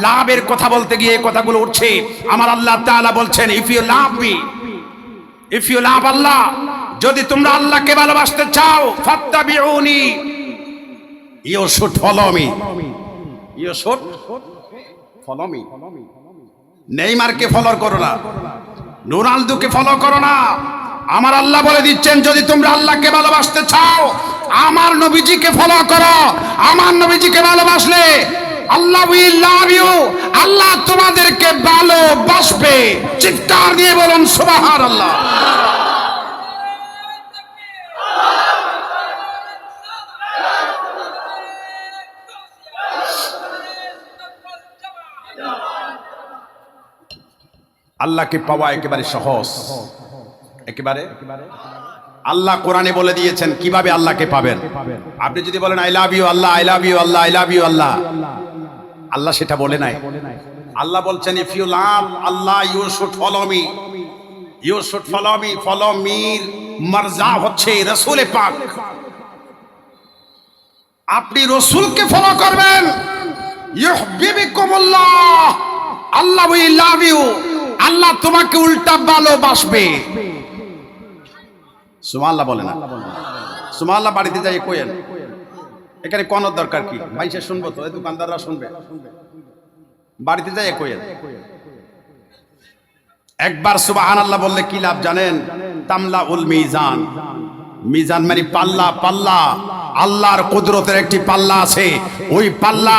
লাভের কথা বলতে গিয়ে এই কথাগুলো উঠছে। আমার আল্লাহ তাআলা বলছেন, if you love me, if you love Allah, যদি তোমরা আল্লাহকে ভালোবাসতে চাও, ফাত্তাবিউনি, you should follow me, you should follow me. নেইমারকে ফলো করো না, রোনালদোকে ফলো করো না। আমার আল্লাহ বলে দিচ্ছেন, যদি তোমরা আল্লাহকে ভালোবাসতে চাও, আমার নবীজিকে ফলো করো। আমার নবীজিকে ভালোবাসলে আল্লাহ উইল লাভ ইউ, আল্লাহ তোমাদেরকে ভালোবাসবে। চিৎকার দিয়ে বলুন সুবহানাল্লাহ। আল্লাহকে পাওয়া একেবারে সহজ, একেবারে। আল্লাহ কোরআনে বলে দিয়েছেন কিভাবে আল্লাহকে পাবেন। আপনি যদি বলেন I love you Allah, I love you Allah, I love you Allah, Allah সেটা বলে নাই। আল্লাহ বলছেন, if you love Allah, you should follow me, you should follow me. Follow মির মারজা হচ্ছে রাসূলে পাক। আপনি রাসূলকে ফলো করবেন, ইউহিব্বুকুমুল্লাহ, আল্লাহ উইল লাভ ইউ, আল্লাহ তোমাকে উল্টা ভালোবাসবে। সুবহানাল্লাহ বলে না? সুবহানাল্লাহ বাড়িতে যাই কইেন, এখানে কোন দরকার কি? ভাইসে শুনবো তো, এই দোকানদাররা শুনবে। বাড়িতে যাই কইেন একবার সুবহানাল্লাহ বললে কি লাভ জানেন? তামলা উল মিজান, মিজান মানে পাল্লা। পাল্লা, আল্লাহর কুদরতের একটি পাল্লা আছে, ওই পাল্লা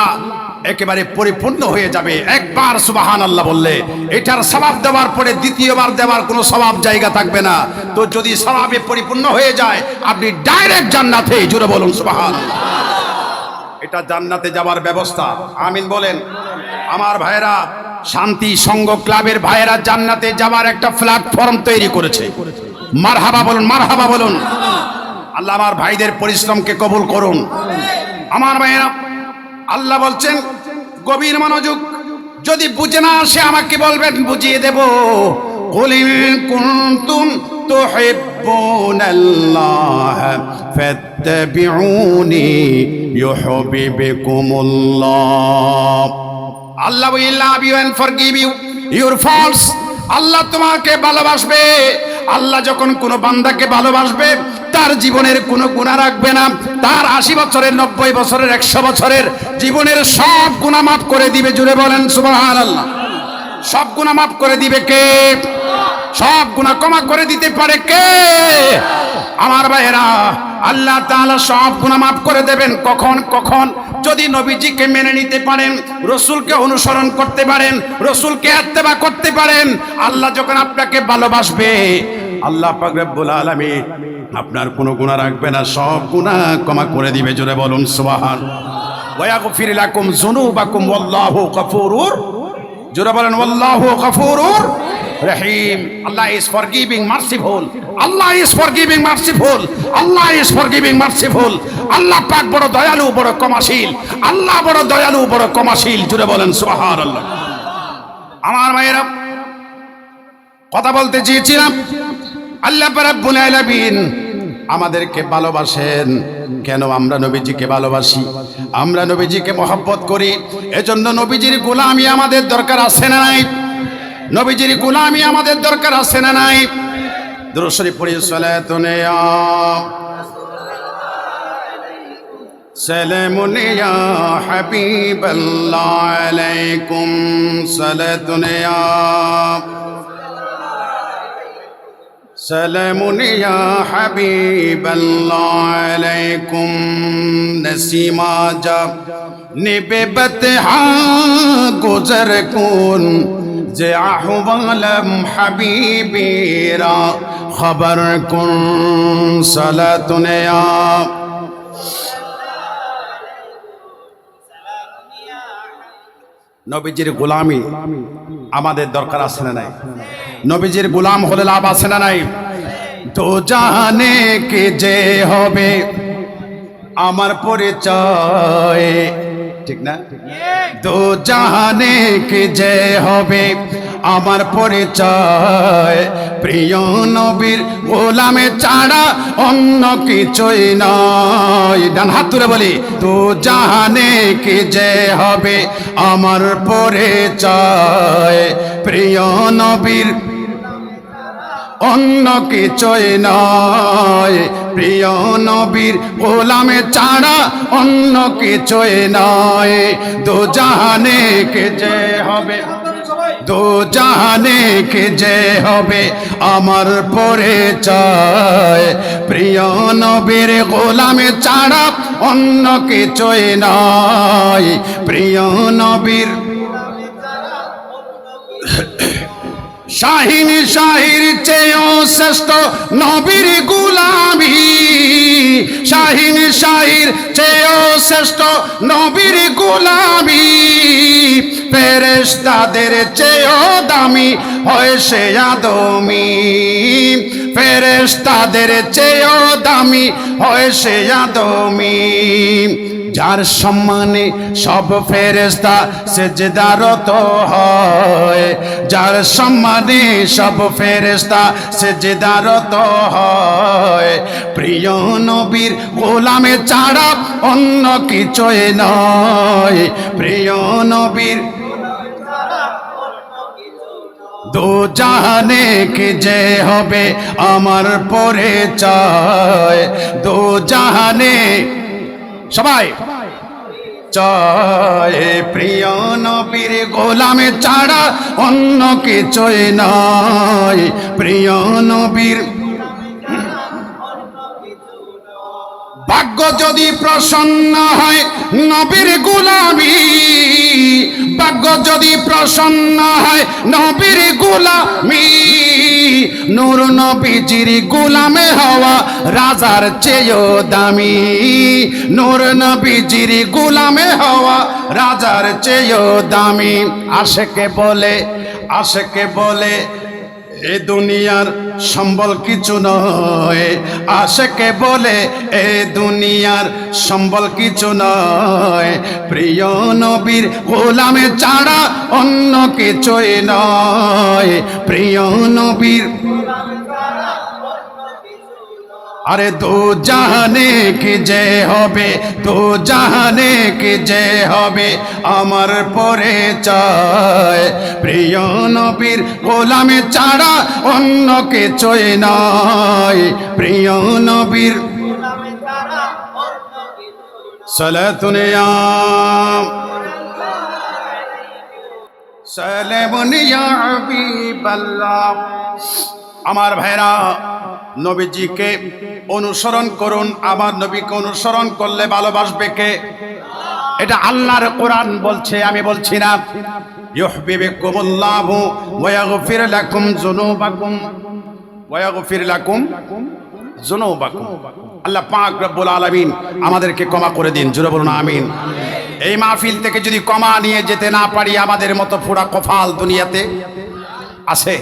একেবারে পরিপূর্ণ হয়ে যাবে একবার সুবহানাল্লাহ বললে। এটার সওয়াব দেওয়ার পরে দ্বিতীয়বার দেওয়ার কোনো সওয়াব জায়গা থাকবে না। তো যদি সওয়াবে পরিপূর্ণ হয়ে যায়, আপনি ডাইরেক্ট জান্নাতে। জোরে বলুন সুবহানাল্লাহ। এটা জান্নাতে যাওয়ার ব্যবস্থা। আমিন বলেন। আমার ভাইরা, শান্তি সংঘ ক্লাবের ভাইয়েরা জান্নাতে যাওয়ার একটা প্ল্যাটফর্ম তৈরি করেছে। মারহাবা বলুন, মারহাবা বলুন। আল্লাহ আমার ভাইদের পরিশ্রমকে কবুল করুন। আমার ভাইয়েরা, আল্লাহ বলছেন গভীর মনোযোগ, যদি বুঝে না আসে আমাকে বলবেন, বুঝিয়ে দেব। কুল ইন কুনতুম তুহিব্বুনাল্লাহ ফাত্তাবিউনি ইউহিব্বুকুমুল্লাহ। Allah will love you and forgive you your faults. Allah তোমাকে ভালোবাসবে। আল্লাহ যখন কোনো বান্দাকে ভালোবাসবে, তার জীবনের কোনো গুনাহ রাখবে না। তার 80 বছরের, 90 বছরের, 100 বছরের জীবনের সব গুনাহ মাফ করে দিবে। জুড়ে বলেন সুবহানাল্লাহ। সব গুনাহ মাফ করে দিবে কে? সব গুনাহ ক্ষমা করে দিতে পারে কে? আমার ভাইয়েরা, আল্লাহ তাআলা সব গুনাহ মাফ করে দেবেন। কখন? কখন? যদি নবীজিকে মেনে নিতে পারেন, রাসূলকে অনুসরণ করতে পারেন, রাসূলকে ইত্তেবা করতে পারেন। আল্লাহ যখন আপনাকে ভালোবাসবে, আল্লাহ পাক রব্বুল আলামিন আপনার কোনো গুনাহ রাখবে না, সব গুনাহ ক্ষমা করে দিবে। জোরে বলুন সুবহানাল্লাহ। ওয়া ইয়াগফির লাকুম যুনুবাকুম ওয়াল্লাহু গফুরুর, জোরে বলেন ওয়াল্লাহু গফুরুর রহিম। Allah is forgiving, merciful. Allah is forgiving, merciful. Allah is forgiving, merciful. আল্লাহ পাক বড় দয়ালু, বড় ক্ষমাশীল। আল্লাহ বড় দয়ালু, বড় ক্ষমাশীল। জোরে বলেন সুবহানাল্লাহ। আমার ভাইয়েরা, কথা বলতে চেয়েছিলাম, আল্লাহ রাব্বুল আলামিন আমাদেরকে ভালোবাসেন। কেন? আমরা নবীজিকে ভালোবাসি, আমরা নবীজিকে মহব্বত করি। এজন্য নবীজির গোলামি আমাদের দরকার আছে না নাই? নবীজির গোলামি আমাদের দরকার আছে না নাই? দুরূদ শরীফ পড়ি, সালাতুন ইয়া সালামুন ইয়া হাবিবাল্লাহ আলাইকুম, সালাতুন ইয়া সালামুন ইয়া হাবিবাল্লাহ আলাইকুম। নসিমা যা নিবে বতহা গুজর কুন, যে আহওয়ালম হাবিবেরা খবর কুন, সালাতুন ইয়া নবীজির গোলামি আমাদের দরকার আছে না নাই? নবীজির গোলাম হলে লাভ আছে না নাই? তো জানে কে যে হবে আমার পরিচয়, ঠিক না? দো জাহানে কে যে হবে আমার পরিচয়, প্রিয় নবীর গোলামে ছাড়া অন্য কিছুই নয়। ডান হাত তুলে বলি, দো জাহানে কে যে হবে আমার পরিচয়, প্রিয় নবীর অন্য কিছুই নয়, প্রিয় নবীর গোলামে ছাড়া অন্য কিছুই নয়। দো জাহানে কে যে হবে, দো জাহানে কে যে হবে আমার পরিচয়, প্রিয় নবীর গোলামে ছাড়া অন্য কিছুই নয়, প্রিয় নবীর। শাহিন শাহির চেয়েও শ্রেষ্ঠ নবীর গুলামি, শাহিন শাহির চেয়েও শ্রেষ্ঠ নবীর গুলামি, ফেরেশতাদের চেয়েও দামি হয় সে আদমি, ফেরেশতাদের চেয়েও দামি হয় সে আদমি। যার সম্মানে সব ফেরেশতা সেজদারত হয়, যার সম্মানে সব ফেরেশতা সেজদারত হয়, প্রিয় নবীর গোলামে ছাড়া অন্য কিছুই নয়, প্রিয় নবীর। দো জাহানে কে যে হবে আমার পরিচয়, দো জাহানে সবাই চয়, প্রিয় নবীর গোলামে ছাড়া অন্য কিছুই নয়, প্রিয় নবীর। ভাগ্য যদি প্রসন্ন হয় নবীর গোলামি, ভাগ্য যদি প্রসন্ন হয় নবীর গোলামি, নূর নবীজির গোলামে হওয়া রাজার চেয়েও দামি, নূর নবীজির গোলামে হওয়া রাজার চেয়েও দামি। আশেকে বলে, আশেকে বলে এ দুনিয়ার সম্বল কিছু নয়, আশেকে বলে এ দুনিয়ার সম্বল কিছু নয়, প্রিয় নবীর গোলামে ছাড়া অন্য কিছুই নয়, প্রিয় নবীর। আরে দো জাহানে কে যে হবে, দো জাহানে কে যে হবে আমার পরিচয়, প্রিয় নবীর গোলামে ছাড়া অন্য কিছুই নয়, প্রিয় নবীর। সালাতুন ইয়া সালামুন ইয়া হাবিবাল্লাহ। আমার ভাইরা, নবীজিকে অনুসরণ করুন। আমার নবীকে অনুসরণ করলে ভালোবাসবে কে? এটা আল্লাহর কোরআন বলছে, আমি বলছি না। ইউহিব্বুকুমুল্লাহু ওয়া ইয়াগফির লাকুম যুনুবাকুম ওয়া ইয়াগফির লাকুম যুনুবাকুম। আল্লাহ পাক রব্বুল আলামিন আমাদেরকে ক্ষমা করে দিন, জোরে বলুন আমিন। এই মাহফিল থেকে যদি ক্ষমা নিয়ে যেতে না পারি, আমাদের মতো পুরা কফাল দুনিয়াতে আছে।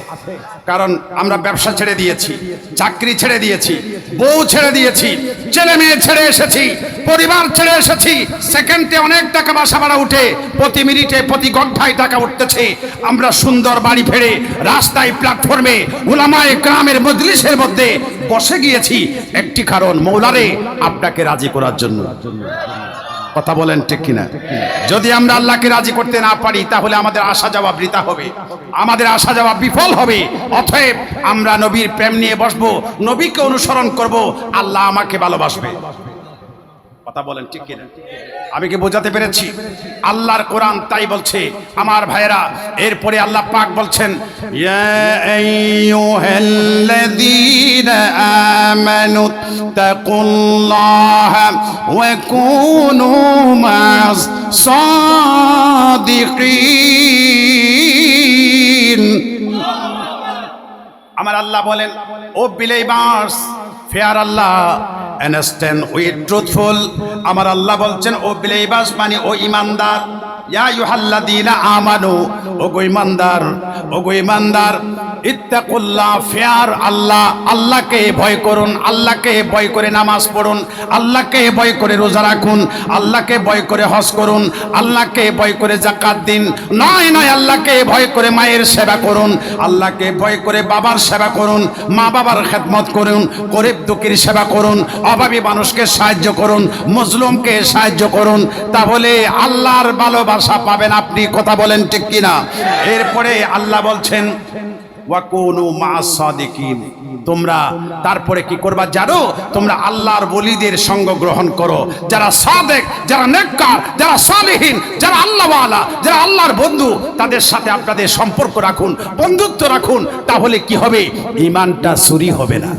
কারণ আমরা ব্যবসা ছেড়ে দিয়েছি, চাকরি ছেড়ে দিয়েছি, বউ ছেড়ে দিয়েছি, ছেলে মেয়ে ছেড়ে এসেছি, পরিবার ছেড়ে এসেছি। সেকেন্ডে অনেক টাকা বাসা ভাড়া উঠে, প্রতি মিনিটে প্রতি ঘন্টায় টাকা উঠতেছে। আমরা সুন্দর বাড়ি ফেরে রাস্তায়, প্ল্যাটফর্মে, উলামায়ে কেরামের মজলিসের মধ্যে বসে গিয়েছি একটি কারণ, মৌলারে আপনাকে রাজি করার জন্য। কথা বলেন ঠিক কিনা? যদি আমরা আল্লাহকে রাজি করতে না পারি, তাহলে আমাদের আশা যাওয়া বৃথা হবে, আমাদের আশা যাওয়া বিফল হবে। অতএব আমরা নবীর প্রেম নিয়ে বসবো, নবীকে অনুসরণ করব, আল্লাহ আমাকে ভালোবাসবে। কথা বলেন ঠিক কিনা? আমি কি বোঝাতে পেরেছি? আল্লাহর কোরআন তাই বলছে আমার ভাইরা। এরপরে আল্লাহ পাক বলছেন, ইয়া আইয়ুহাল্লাযীনা আমানু তাকুল্লাহা ওয়া কুনু মা'আস সাদিকিন। আমার আল্লাহ বলেন, O believers, fear Allah understand with truthful. আমার আল্লাহ বলছেন, ও বিলিভার্স মানে ও ইমানদার। ইয়া আইয়ুহাল্লাযীনা আমানু, ওগো ঈমানদার ইত্তাকুল্লাহ, ফিয়ার আল্লাহ, আল্লাহকে ভয় করুন, আল্লাহকে ভয় করে নামাজ পড়ুন, আল্লাহকে ভয় করে রোজা রাখুন, আল্লাহকে ভয় করে হজ করুন, আল্লাহকে ভয় করে যাকাত দিন। নয় আল্লাহকে ভয় করে মায়ের সেবা করুন, আল্লাহকে ভয় করে বাবার সেবা করুন, মা বাবার খেদমত করুন, গরিব দুঃখীর সেবা করুন, অভাবী মানুষকে সাহায্য করুন, মজলুমকে সাহায্য করুন, তাহলে আল্লাহর ভালোবাসা পাবেন আপনি। কথা বলেন ঠিক কিনা? এরপরে আল্লাহ বলছেন ওয়াকুনু মা'আস সাদিকিন, তোমরা তারপরে কি করবা জানো? তোমরা আল্লাহর ওলিদের সঙ্গ গ্রহণ করো, যারা সাদেক, যারা নেককার, যারা সালেহীন, যারা আল্লাহওয়ালা, যারা আল্লাহর বন্ধু, তাদের সাথে আপনাদের সম্পর্ক রাখুন, বন্ধুত্ব রাখুন। তাহলে কি হবে? ঈমানটা চুরি হবে না।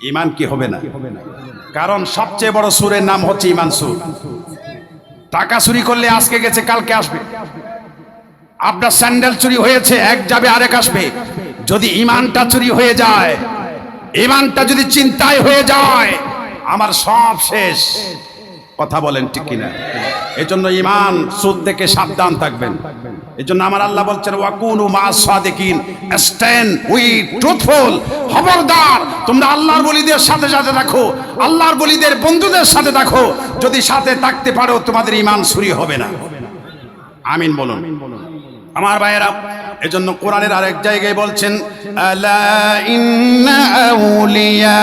ঈমান কি হবে না? কারণ সবচেয়ে বড় সুরের নাম হচ্ছে ঈমান সুর। টাকা চুরি করলে আজকে গেছে কালকে আসবে, আপনার স্যান্ডেল চুরি হয়েছে, এক যাবে আরেক আসবে। যদি ঈমানটা চুরি হয়ে যায়, ঈমানটা যদি চিন্তায় হয়ে যায়, আমার সব শেষ। কথা বলেন ঠিক কিনা? এজন্য ঈমান সুদ থেকে সাবধান থাকবেন। এজন্য আমার আল্লাহ বলছেন ওয়াকুনু মা'আস সাদিকিন, স্ট্যান্ড উইথ ট্রুথফুল। খবরদার, তোমরা আল্লাহর ওলিদের সাথে সাথে রাখো, আল্লাহর ওলিদের বন্ধুদের সাথে রাখো। যদি সাথে থাকতে পারো, তোমাদের ঈমান চুরি হবে না। আমিন বলুন আমার ভাইয়েরা। এজন্য কোরআনের আরেক জায়গায় বলছেন আলা ইন্না আউলিয়া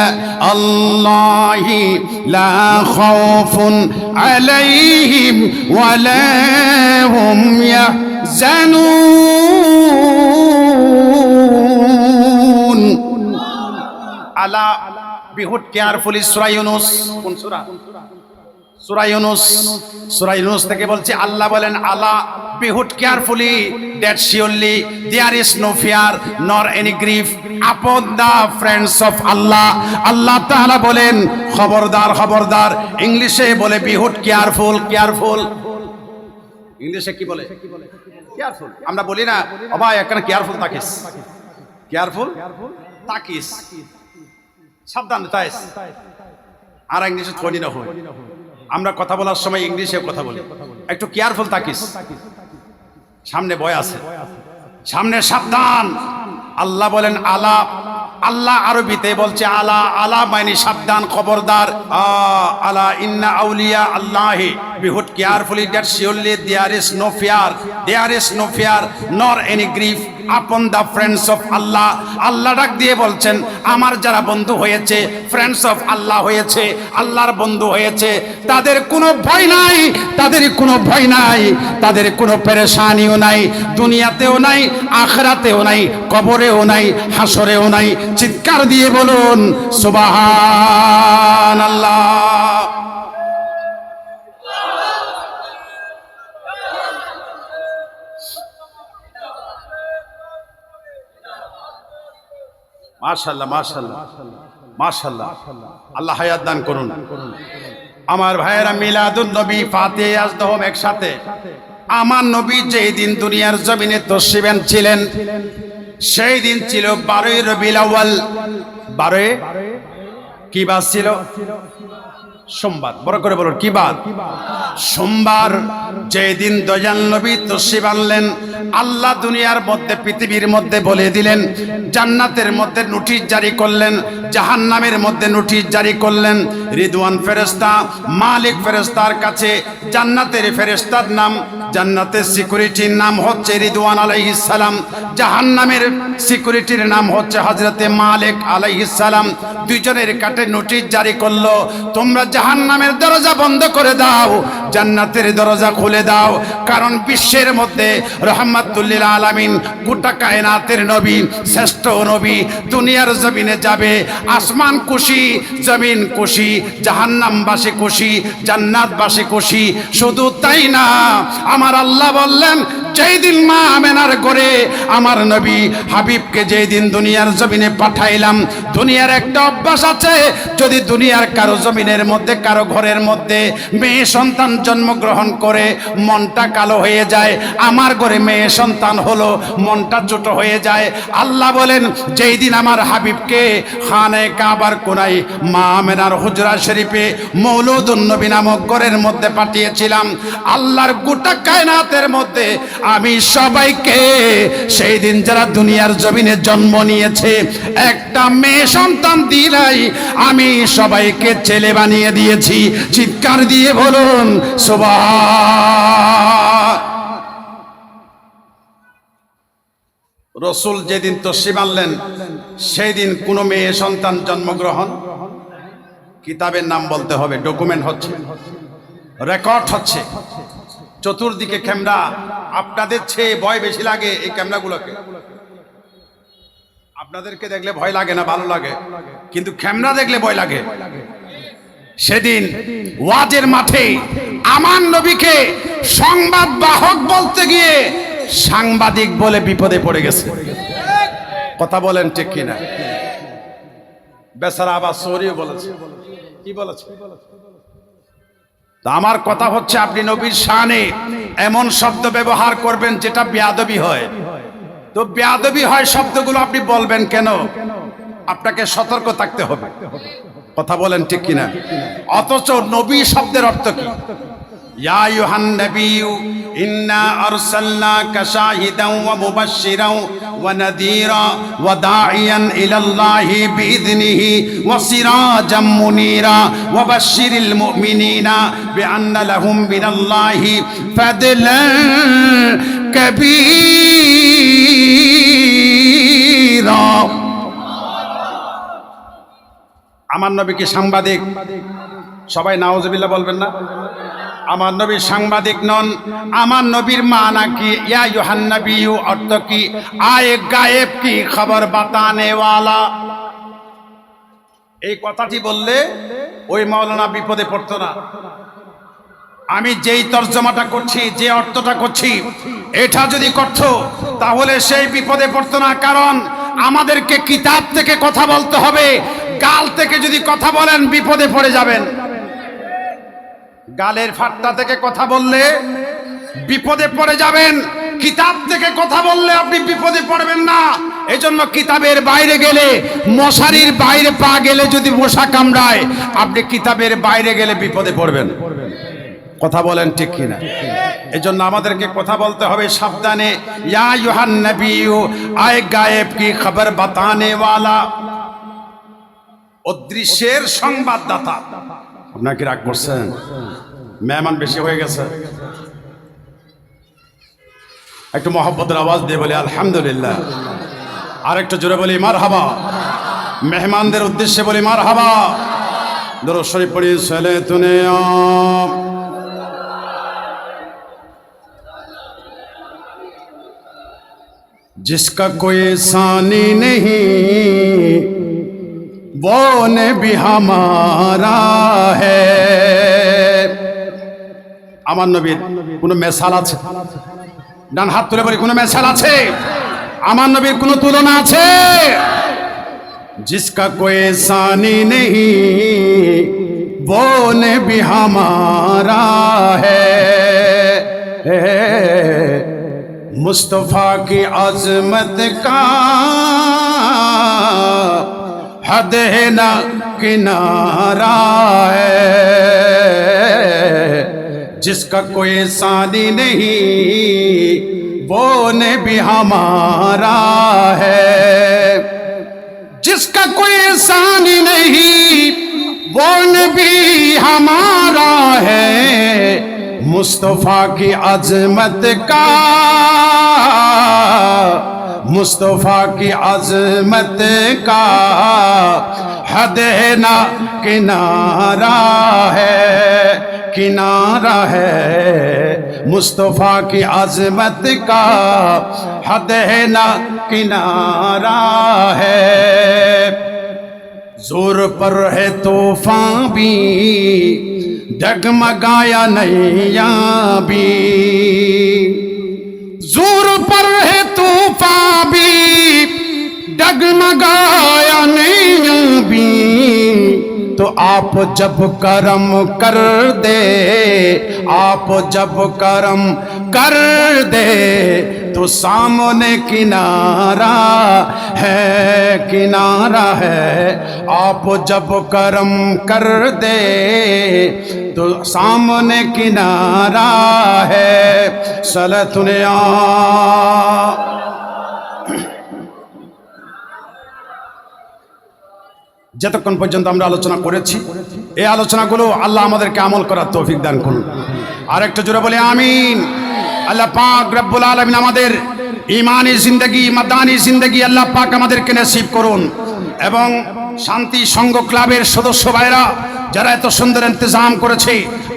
আল্লাহি লা খাউফুন আলাইহিম ওয়া লা হুম ইয়াহজানুন। আলা, বি হুড কেয়ারফুলি। সূরা ইউনূস। কোন সূরা? সূরা ইউনূস। সূরা ইউনূস থেকে বলছে, আল্লাহ বলেন আলা, behold carefully that surely there is no fear nor any grief upon the friends of Allah. আল্লাহ তাআলা বলেন খবরদার, খবরদার। ইংলিশে বলে behold careful, careful। ইংলিশে কি বলে? কেয়ারফুল। আমরা বলি না ও ভাই এখানে কেয়ারফুল থাকিস, কেয়ারফুল থাকিস, সাবধান থাকিস। আর ইংলিশে থনি না হয়। আমরা কথা বলার সময় ইংলিশে কথা বলি, একটু কেয়ারফুল থাকিস, সামনে ভয় আছে, সামনে সাবধান। আল্লাহ বলেন আলা, আল্লাহ আরবিতে বলছে আলা, আলা মানে সাবধান, খবরদার। আলা ইন্না আউলিয়া আল্লাহি, behold carefully that surely there is no fear, there is no fear nor any grief upon the friends of Allah. আল্লাহ ডাক দিয়ে বলছেন আমার যারা বন্ধু হয়েছে, ফ্রেন্ডস অফ আল্লাহ হয়েছে, আল্লাহর বন্ধু হয়েছে, তাদের কোনো ভয় নাই, তাদের কোনো ভয় নাই, তাদের কোনো পেরেশানিও নাই, দুনিয়াতেও নাই, আখিরাতেও নাই, কবরেও নাই, হাসরেও নাই। চিৎকার দিয়ে বলুন সুবহানাল্লাহ। মাশাআল্লাহ, মাশাআল্লাহ, মাশাআল্লাহ। আল্লাহ হায়াত দান করুন। আমার ভাইয়েরা, মিলাদুন নবী, ফাতিহা আজদহম একসাথে। আমার নবী যেই দিন দুনিয়ার জমিনে তশরিফ ছিলেন, সেই দিন ছিল 12 রবিউল আউয়াল। 12 কি বার ছিল? সোমবার। বড় করে বলুন কি বার? সোমবার। যেদিন দয়াল নবী তশরিফ আনলেন, আল্লাহ দুনিয়ার মধ্যে, পৃথিবীর মধ্যে বলে দিলেন, জান্নাতের মধ্যে নোটিশ জারি করলেন, জাহান্নামের মধ্যে নোটিশ জারি করলেন। রিদওয়ান ফেরেশতা, মালিক ফেরেশতার কাছে জান্নাতের ফেরেশতার নাম, জান্নাতের সিকিউরিটির নাম হচ্ছে রিদওয়ান আলাইহিস সালাম, জাহান্নামের সিকিউরিটির নাম হচ্ছে হযরতে মালিক আলাইহিস সালাম। দুইজনের কাছে নোটিশ জারি করলো, তোমরা জাহান্নামের দরজা বন্ধ করে দাও, জান্নাতের দরজা খুলে দাও। কারণ বিশ্বের মধ্যে রহমাতুল লিল আলামিন, গোটা কায়নাতের নবী, শ্রেষ্ঠ নবী দুনিয়ার জমিনে যাবে। আসমান খুশি, জমিন খুশি, জাহান্নামবাসী খুশি, জান্নাতবাসী খুশি। শুধু তাই না, আমার আল্লাহ বললেন যেই দিন মা আমেনার ঘরে আমার নবী হাবিবকে যেই দিন দুনিয়ার জমিনে পাঠাইলাম, দুনিয়ার একটা অভ্যাস আছে, যদি দুনিয়ার কারো জমিনের মধ্যে কারো ঘরের মধ্যে মেয়ে সন্তান জন্মগ্রহণ করে মনটা কালো হয়ে যায়, আমার ঘরে মেয়ে সন্তান হলো মনটা ছোট হয়ে যায়। আল্লাহ বলেন যেই দিন আমার হাবিবকে খানে কাবার কোনায় মা আমেনার হুজরা শরীফে মৌলুদুন নবী নামক ঘরের মধ্যে পাঠিয়েছিলাম, আল্লাহর গোটা কায়নাতের মধ্যে আমি সবাইকে সেই দিন যারা দুনিয়ার জমিনে জন্ম নিয়েছে একটা মেয়ে সন্তান দিলাই আমি সবাইকে ছেলে বানিয়ে দিয়েছি। চিৎকার দিয়ে বলুন সুবহান। রসুল যেদিন তশরিফ আনলেন সেই দিন কোনো মেয়ে সন্তান জন্মগ্রহণ, কিতাবের নাম বলতে হবে, ডকুমেন্ট হচ্ছে, রেকর্ড হচ্ছে, চতুর্দিকে ক্যামেরা। আপনাদের চেয়ে ভয় বেশি লাগে এই ক্যামেরাগুলোকে। আপনাদেরকে দেখলে ভয় লাগে না, ভালো লাগে, কিন্তু ক্যামেরা দেখলে ভয় লাগে। সেদিন ওয়াজের মাঠে আমার নবীকে সংবাদ বাহক বলতে গিয়ে সাংবাদিক বলে বিপদে পড়ে গেছে। কথা বলেন ঠিক কিনা? বেচারা আবার সরিও বলেছে। কি বলেছে? আমার কথা হচ্ছে আপনি নবীর শানে এমন শব্দ ব্যবহার করবেন যেটা বেয়াদবি হয়। তো বেয়াদবি হয় শব্দগুলো আপনি বলবেন কেন? আপনাকে সতর্ক থাকতে হবে। কথা বলেন ঠিক কিনা? অথচ নবী শব্দের অর্থ কি? ইয়া আইয়ুহান নাবিয়্যু ইন্না আরসালনাকা শাহিদান ওয়া মুবাশশিরান ওয়া নাযীরা ওয়া দাঈয়ান ইলাল্লাহি বিইذনিহি ওয়া সিরাজাম মুনীরা ওয়া বাশশিরিল মুমিনিনা বিআন্না লাহুম মিনাল্লাহি ফাদলান কাবীরা। আমার নবী কি সাংবাদিক? সবাই নাউজুবিল্লাহ বলবেন না? আমার নবী সাংবাদিক নন। আমার নবীর মানা কি? ইয়া আইয়ুহান নাবিয়্যু অর্থ কি? আয়ে গায়েব কি খবর বাতানে ওয়ালা। এই কথাটি বললে ওই মাওলানা বিপদে পড়তো না। আমি যেই তর্জমাটা করছি, যে অর্থটা করছি, এটা যদি করতো তাহলে সেই বিপদে পড়তো না। কারণ আমাদেরকে কিতাব থেকে কথা বলতে হবে। গাল থেকে যদি কথা বলেন বিপদে পড়ে যাবেন। গালের ফাট্টা থেকে কথা বললে বিপদে পড়ে যাবেন। কিতাব থেকে কথা বললে আপনি বিপদে পড়বেন না। এজন্য কিতাবের বাইরে গেলে, মশারির বাইরে পা গেলে যদি মশা কামড়ায়, আপনি কিতাবের বাইরে গেলে বিপদে পড়বেন। কথা বলেন ঠিক কিনা? এজন্য আমাদেরকে কথা বলতে হবে সাবধানে। ইয়া আইয়ুহান নাবিয়্যু আয়ে গায়েব কি খবর বাতানে ওয়ালা, অদৃশ্যের সংবাদদাতা। আপনাকে রাগ করছেন? মেহমান বেশি হয়ে গেছে? একটু মহব্বতের আওয়াজ দিয়ে বলি আলহামদুলিল্লাহ। আর একটু জোরে বলি মারহাবা। মেহমানদের উদ্দেশ্যে বলি মারহাবা। দরুদ শরীফ পড়ি সালাতুনে जिसका कोई सानी नहीं वो ने भी हमारा है। আমার নবীর কোন মেসাল আছে? ডান হাত তুলে বলি, কোন মেসাল আছে? আমার নবীর কোন তুলনা আছে? जिसका कोई सानी नहीं वो ने भी हमारा है। मुस्तफा की अजमत का हद है ना किनारा है। जिसका कोई सानी नहीं वो ने भी हमारा है। जिसका कोई सानी नहीं वो ने भी हमारा है। मुस्तफा की अजमत का, मुस्तफा की अजमत का हद है ना किनारा है, किनारा है। मुस्तफा की अजमत का हद है ना किनारा है। जोर पर है तूफान भी डगमगाया नैया भी। जोर पर है तूफान भी डगमगाया नहीं भी तो आप जब करम कर दे आप जब करम कर दे तो सामने किनारा है आप जब करम कर दे तो सामने किनारा है सलतुने যতক্ষণ পর্যন্ত আমরা আলোচনা করেছি এই আলোচনাগুলো আল্লাহ আমাদেরকে আমল করার তৌফিক দান করুন। আর একটা জোরে বলে আমিন। আল্লাহ পাক রব্বুল আলামিন আমাদের ঈমানি জিন্দেগি মাদানী জিন্দেগি আল্লাহ পাক আমাদেরকে নসিব করুন এবং শান্তি সংঘ ক্লাবের সদস্য ভাইরা যারা এত সুন্দর ইন্তজাম করেছে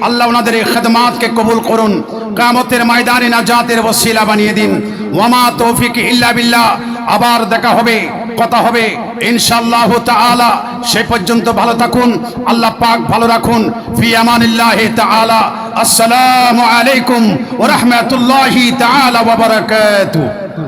আল্লাহ ওনাদের এই খিদমাতকে কবুল করুন, কিয়ামতের ময়দানে নাজাতের ওসিলা বানিয়ে দিন। ওয়ামা তৌফিক ইল্লা বিল্লাহ। আবার দেখা হবে, কথা হবে ইনশাআল্লাহ তাআলা। সেই পর্যন্ত ভালো থাকুন, আল্লাহ পাক ভালো রাখুন। ফি আমানিল্লাহি তাআলা। আসসালামু আলাইকুম ওয়া রাহমাতুল্লাহি তাআলা ওয়া বারাকাতুহু।